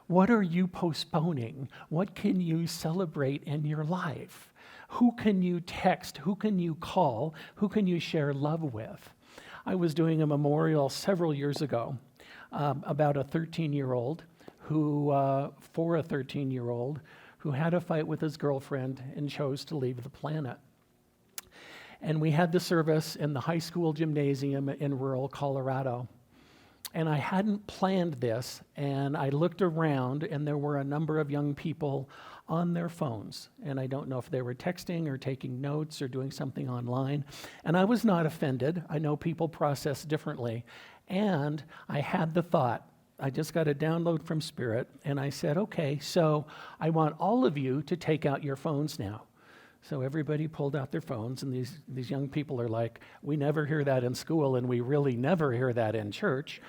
[SPEAKER 2] What are you postponing? What can you celebrate in your life? Who can you text? Who can you call? Who can you share love with? I was doing a memorial several years ago about a 13-year-old for a 13-year-old who had a fight with his girlfriend and chose to leave the planet. And we had the service in the high school gymnasium in rural Colorado. And I hadn't planned this, and I looked around, and there were a number of young people on their phones. And I don't know if they were texting or taking notes or doing something online. And I was not offended. I know people process differently. And I had the thought, I just got a download from Spirit, and I said, okay, so I want all of you to take out your phones now. So everybody pulled out their phones, and these young people are like, we never hear that in school, and we really never hear that in church.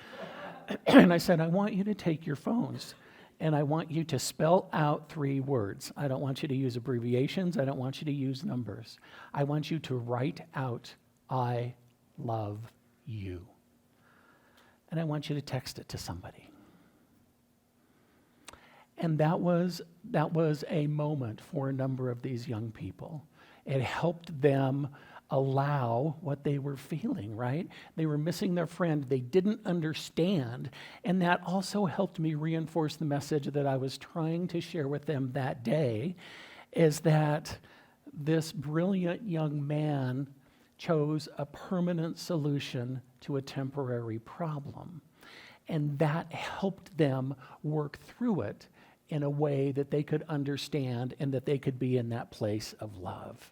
[SPEAKER 2] And I said, I want you to take your phones, and I want you to spell out 3 words. I don't want you to use abbreviations. I don't want you to use numbers. I want you to write out, I love you. And I want you to text it to somebody. And that was a moment for a number of these young people. It helped them allow what they were feeling, right? They were missing their friend. They didn't understand. And that also helped me reinforce the message that I was trying to share with them that day, is that this brilliant young man chose a permanent solution to a temporary problem. And that helped them work through it in a way that they could understand and that they could be in that place of love.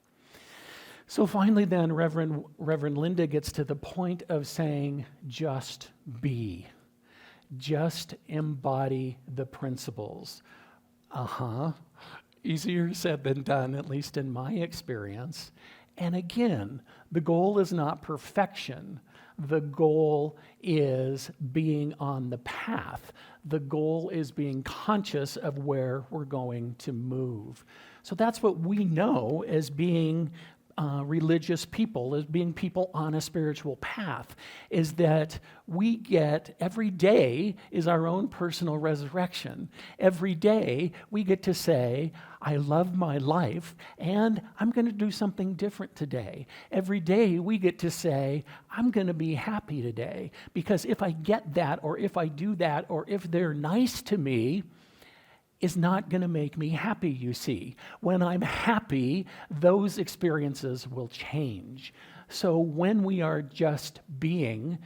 [SPEAKER 2] So finally then, Reverend Linda gets to the point of saying, just be. Just embody the principles. Easier said than done, at least in my experience. And again, the goal is not perfection. The goal is being on the path. The goal is being conscious of where we're going to move. So that's what we know as being religious people, as being people on a spiritual path, is that we get, every day is our own personal resurrection. Every day we get to say, I love my life, and I'm going to do something different today. Every day we get to say, I'm going to be happy today, because if I get that, or if I do that, or if they're nice to me, is not going to make me happy, you see. When I'm happy, those experiences will change. So when we are just being,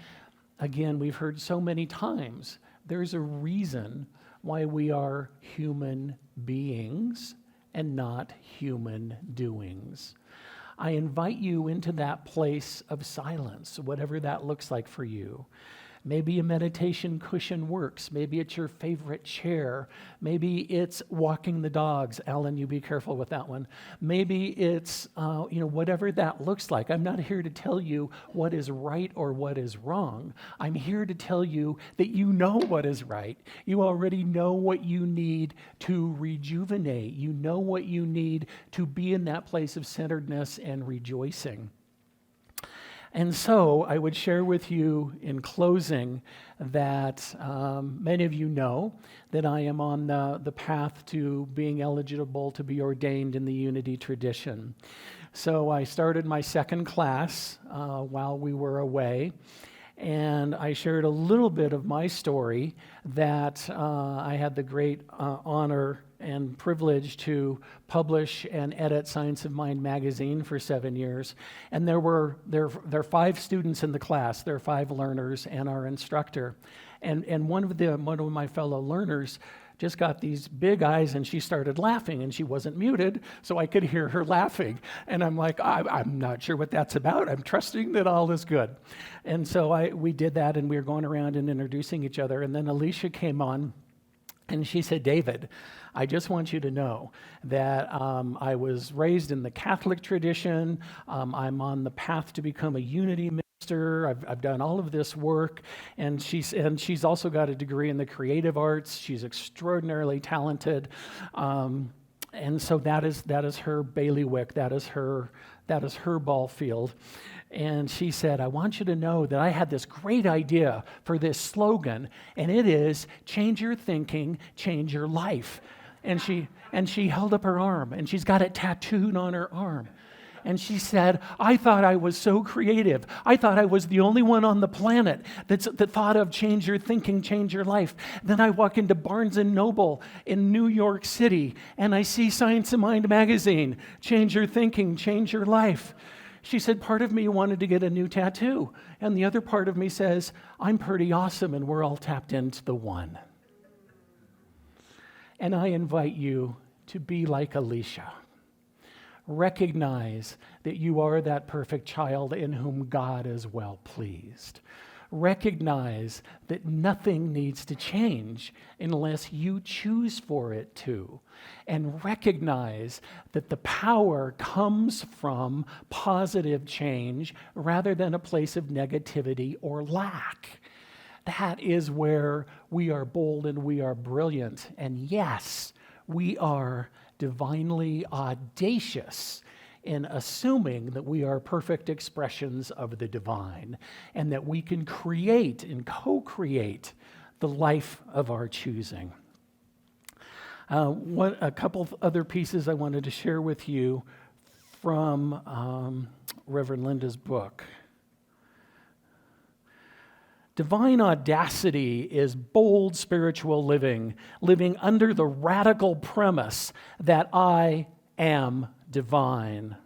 [SPEAKER 2] again, we've heard so many times, there's a reason why we are human beings and not human doings. I invite you into that place of silence, whatever that looks like for you. Maybe a meditation cushion works. Maybe it's your favorite chair. Maybe it's walking the dogs. Alan, you be careful with that one. Maybe it's, whatever that looks like. I'm not here to tell you what is right or what is wrong. I'm here to tell you that you know what is right. You already know what you need to rejuvenate. You know what you need to be in that place of centeredness and rejoicing. And so I would share with you in closing that many of you know that I am on the path to being eligible to be ordained in the Unity tradition. So I started my second class while we were away, and I shared a little bit of my story that I had the great honor and privilege to publish and edit Science of Mind magazine for 7 years. And there are 5 students in the class. There are 5 learners and our instructor. And one of my fellow learners just got these big eyes, and she started laughing, and she wasn't muted, so I could hear her laughing. And I'm like, I'm not sure what that's about. I'm trusting that all is good. And so we did that, and we were going around and introducing each other. And then Alicia came on, and she said, David, I just want you to know that I was raised in the Catholic tradition. I'm on the path to become a unity minister. I've done all of this work. And she's also got a degree in the creative arts. She's extraordinarily talented. And so that is her bailiwick. That is her ball field. And she said, I want you to know that I had this great idea for this slogan, and it is, change your thinking, change your life. And she held up her arm, and she's got it tattooed on her arm. And she said, I thought I was so creative. I thought I was the only one on the planet that thought of change your thinking, change your life. Then I walk into Barnes & Noble in New York City, and I see Science of Mind magazine, change your thinking, change your life. She said, part of me wanted to get a new tattoo, and the other part of me says, I'm pretty awesome, and we're all tapped into the one. And I invite you to be like Alicia. Recognize that you are that perfect child in whom God is well pleased. Recognize that nothing needs to change unless you choose for it to. And recognize that the power comes from positive change rather than a place of negativity or lack. That is where we are bold and we are brilliant. And yes, we are divinely audacious in assuming that we are perfect expressions of the divine and that we can create and co-create the life of our choosing. A couple of other pieces I wanted to share with you from Reverend Linda's book. Divine audacity is bold spiritual living under the radical premise that I am divine.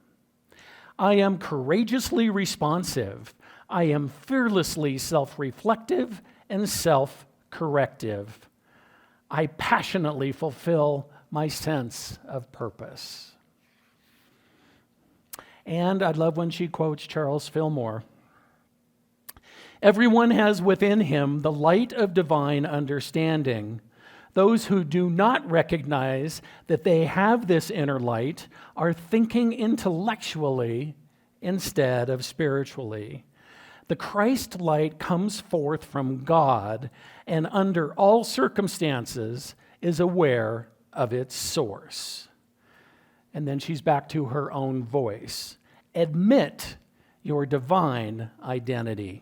[SPEAKER 2] I am courageously responsive. I am fearlessly self-reflective and self-corrective. I passionately fulfill my sense of purpose. And I love when she quotes Charles Fillmore. Everyone has within him the light of divine understanding. Those who do not recognize that they have this inner light are thinking intellectually instead of spiritually. The Christ light comes forth from God and under all circumstances is aware of its source. And then she's back to her own voice. Admit your divine identity.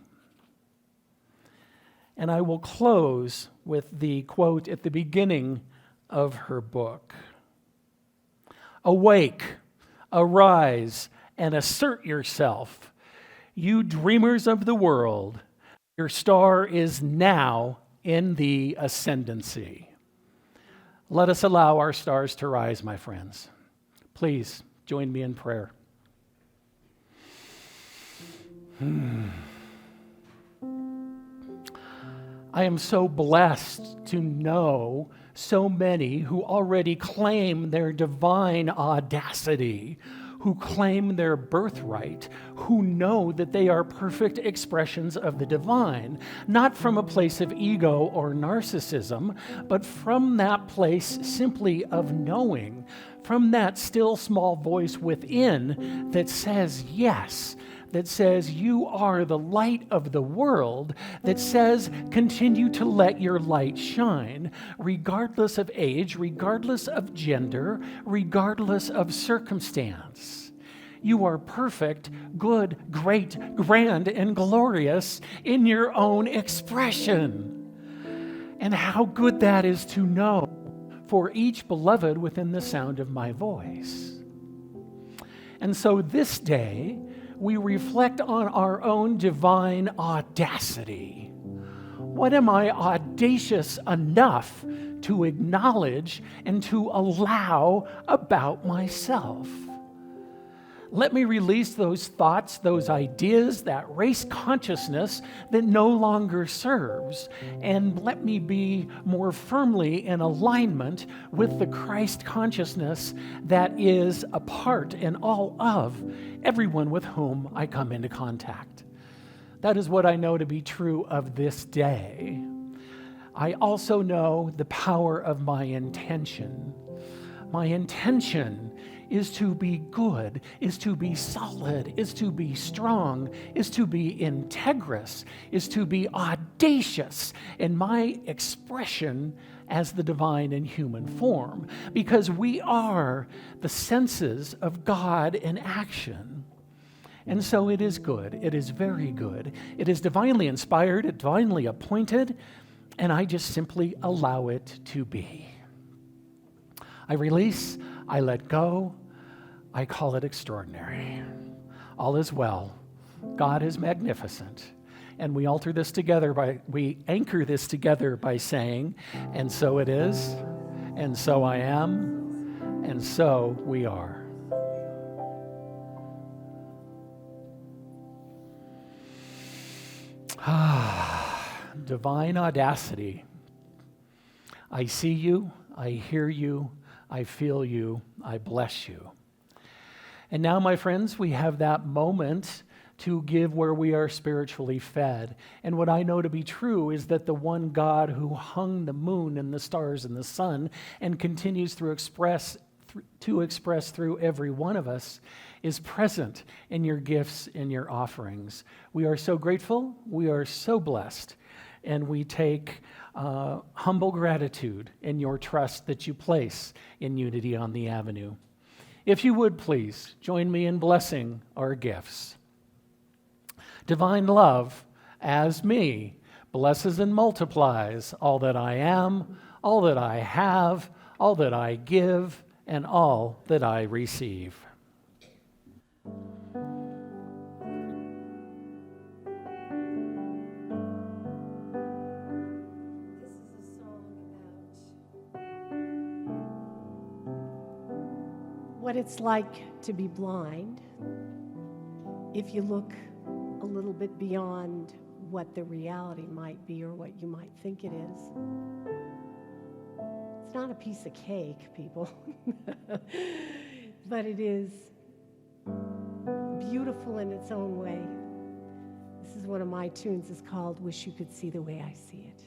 [SPEAKER 2] And I will close with the quote at the beginning of her book. Awake, arise, and assert yourself. You dreamers of the world, your star is now in the ascendancy. Let us allow our stars to rise, my friends. Please join me in prayer. I am so blessed to know so many who already claim their divine audacity, who claim their birthright, who know that they are perfect expressions of the divine, not from a place of ego or narcissism, but from that place simply of knowing, from that still small voice within that says yes, that says you are the light of the world, that says continue to let your light shine, regardless of age, regardless of gender, regardless of circumstance. You are perfect, good, great, grand, and glorious in your own expression. And how good that is to know for each beloved within the sound of my voice. And so this day, we reflect on our own divine audacity. What am I audacious enough to acknowledge and to allow about myself? Let me release those thoughts, those ideas, that race consciousness that no longer serves, and let me be more firmly in alignment with the Christ consciousness that is a part and all of everyone with whom I come into contact. That is what I know to be true of this day. I also know the power of my intention. My intention is to be good, is to be solid, is to be strong, is to be integrous, is to be audacious in my expression as the divine in human form, because we are the senses of God in action. And so it is good. It is very good. It is divinely inspired, divinely appointed, and I just simply allow it to be. I release, I let go, I call it extraordinary. All is well. God is magnificent. And we anchor this together by saying, and so it is, and so I am, and so we are. Divine audacity. I see you, I hear you, I feel you, I bless you. And now, my friends, we have that moment to give where we are spiritually fed. And what I know to be true is that the one God who hung the moon and the stars and the sun and continues to express through every one of us is present in your gifts and your offerings. We are so grateful, we are so blessed, and we take humble gratitude in your trust that you place in Unity on the Avenue. If you would please join me in blessing our gifts. Divine love, as me, blesses and multiplies all that I am, all that I have, all that I give, and all that I receive.
[SPEAKER 1] What it's like to be blind if you look a little bit beyond what the reality might be or what you might think it is. It's not a piece of cake, people, but it is beautiful in its own way. This is one of my tunes. It's called Wish You Could See the Way I See It.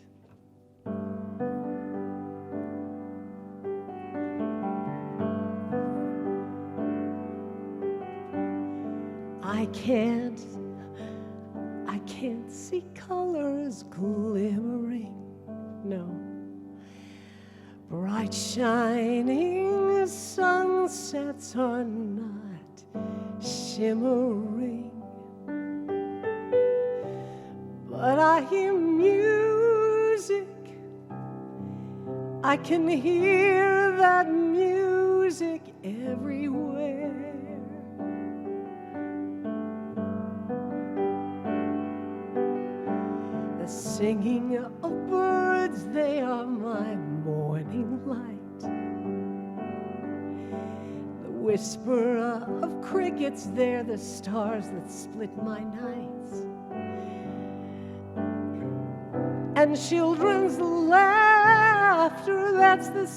[SPEAKER 1] I can't see colors glimmering, no. Bright shining sunsets are not shimmering. But I hear music, I can hear that music everywhere. The singing of birds, they are my morning light. The whisper of crickets, they're the stars that split my nights. And children's laughter, that's the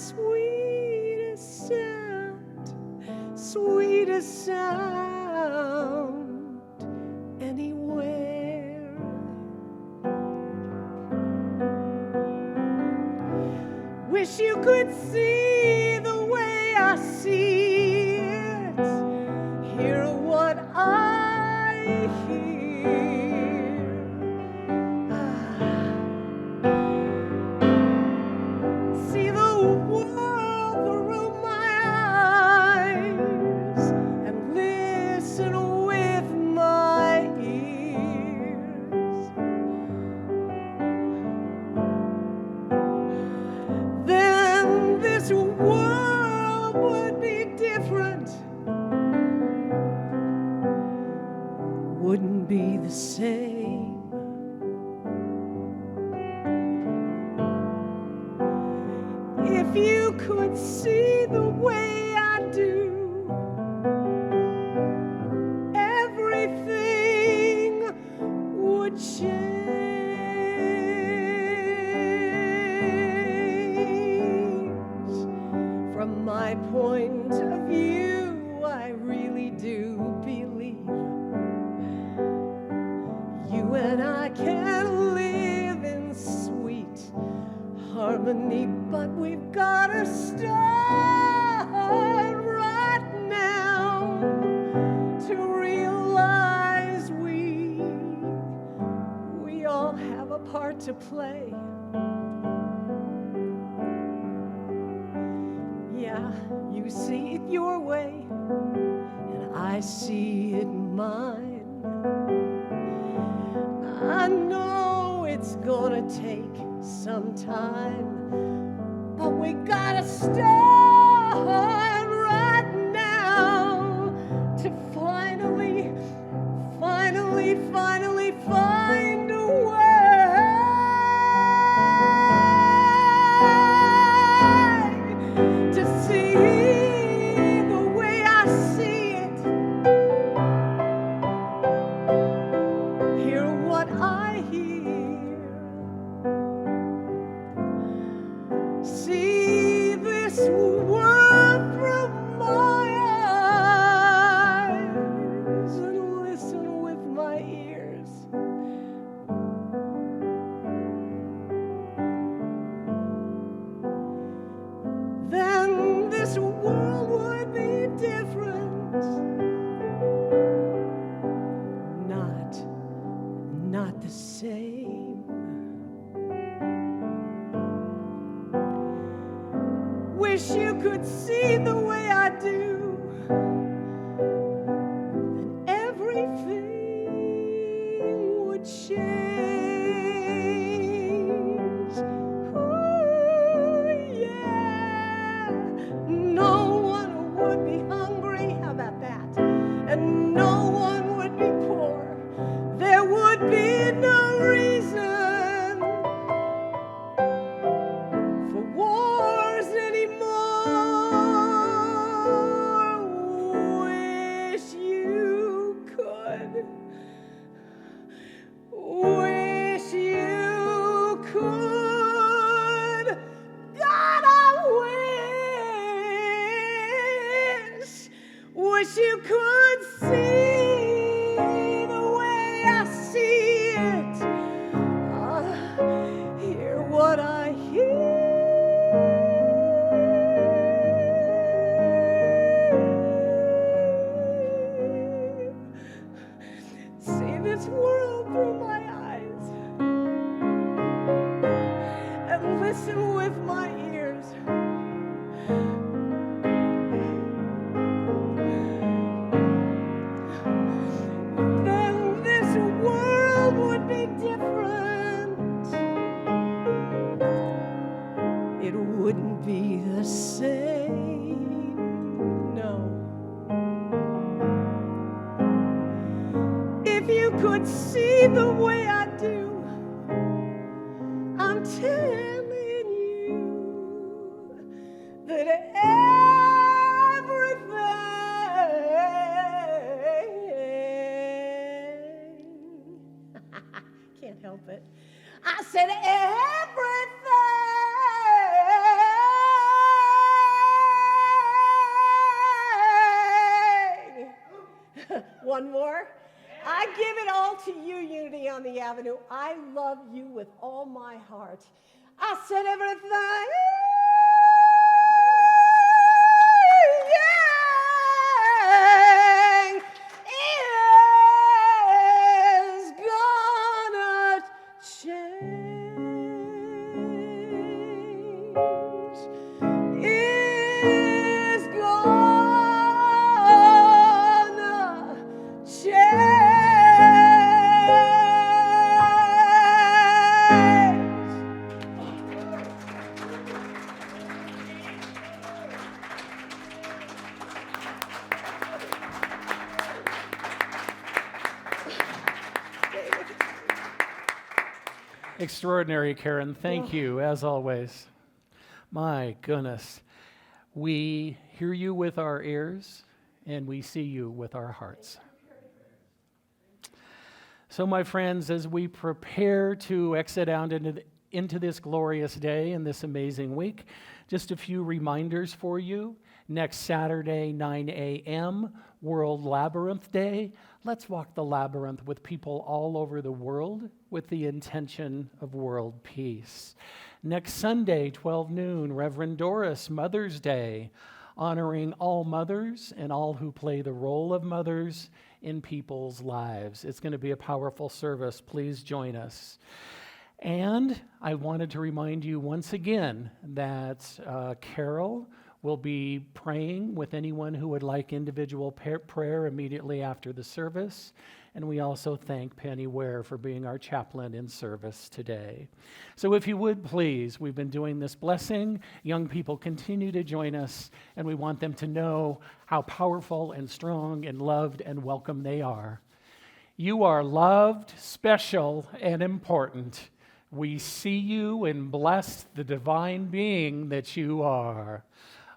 [SPEAKER 1] sweetest sound anywhere. Wish you could see the way I see it, hear what I hear. See the world through my eyes and listen with my ears. Then this world would be different, wouldn't be the same. If you could see the way I do, my point of view, I really do believe you and I can live in sweet harmony, but we've got to start right now to realize we all have a part to play. Yeah, you see it your way, and I see it mine. I know it's gonna take some time, but we gotta start right now to finally find a way to see the way I see it, hear what I hear, see this world from my eyes and listen with my ears. Then this world would be different. Not the same. Wish you could see the way I do, then everything would change. Ooh, yeah. No one would be hungry, how about that? And no one would be poor. There would be no reason for wars anymore. Wish you could. Wish you could. God, I wish you could see the way I see it. Hear what I hear. See this world through my eyes and listen with my ears. Then this world would be different. It wouldn't be the same, no. If you could see the way I do, I'm telling you that everything, can't help it. I said everything. One more. I give it all to you, Unity on the Avenue. I love you with all my heart. I said everything. Is gonna change. Is gonna change.
[SPEAKER 2] Extraordinary, Karen. Thank you, as always. My goodness. We hear you with our ears, and we see you with our hearts. So, my friends, as we prepare to exit out into this glorious day and this amazing week. Just a few reminders for you. Next Saturday, 9 a.m., World Labyrinth Day. Let's walk the labyrinth with people all over the world with the intention of world peace. Next Sunday, 12 noon, Reverend Doris, Mother's Day, honoring all mothers and all who play the role of mothers in people's lives. It's going to be a powerful service. Please join us. And I wanted to remind you once again that Carol will be praying with anyone who would like individual prayer immediately after the service. And we also thank Penny Ware for being our chaplain in service today. So if you would please, we've been doing this blessing. Young people continue to join us, and we want them to know how powerful and strong and loved and welcome they are. You are loved, special, and important. We see you and bless the divine being that you are.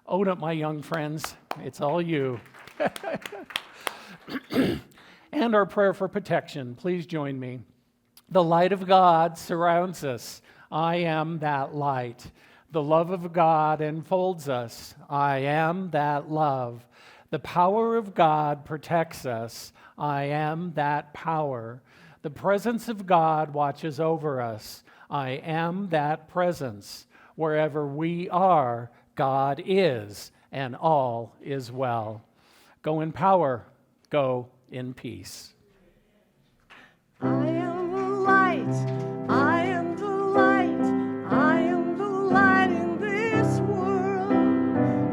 [SPEAKER 2] Own up, my young friends. It's all you. And our prayer for protection. Please join me. The light of God surrounds us. I am that light. The love of God enfolds us. I am that love. The power of God protects us. I am that power. The presence of God watches over us. I am that presence. Wherever we are, God is, and all is well. Go in power. Go in peace.
[SPEAKER 1] I am the light. I am the light. I am the light in this world.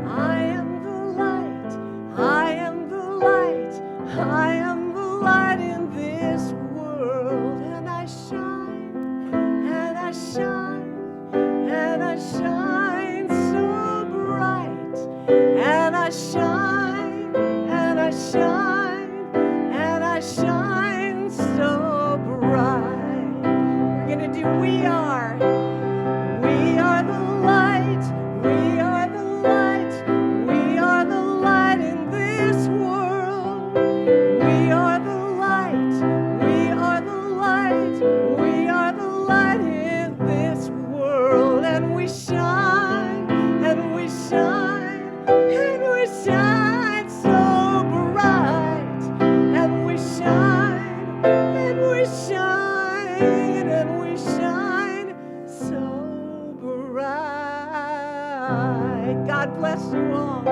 [SPEAKER 1] I am the light. I am the light. I am the light in this world. And I shine, and I shine, and I shine so bright. And I shine, and I shine. Shine so bright. We're gonna do we are the light. We are the light. We are the light in this world. We are the light. We are the light. We are the light in this world. And we shine, and we shine, and we shine so bright. And we shine, and we shine, and we shine so bright. God bless you all.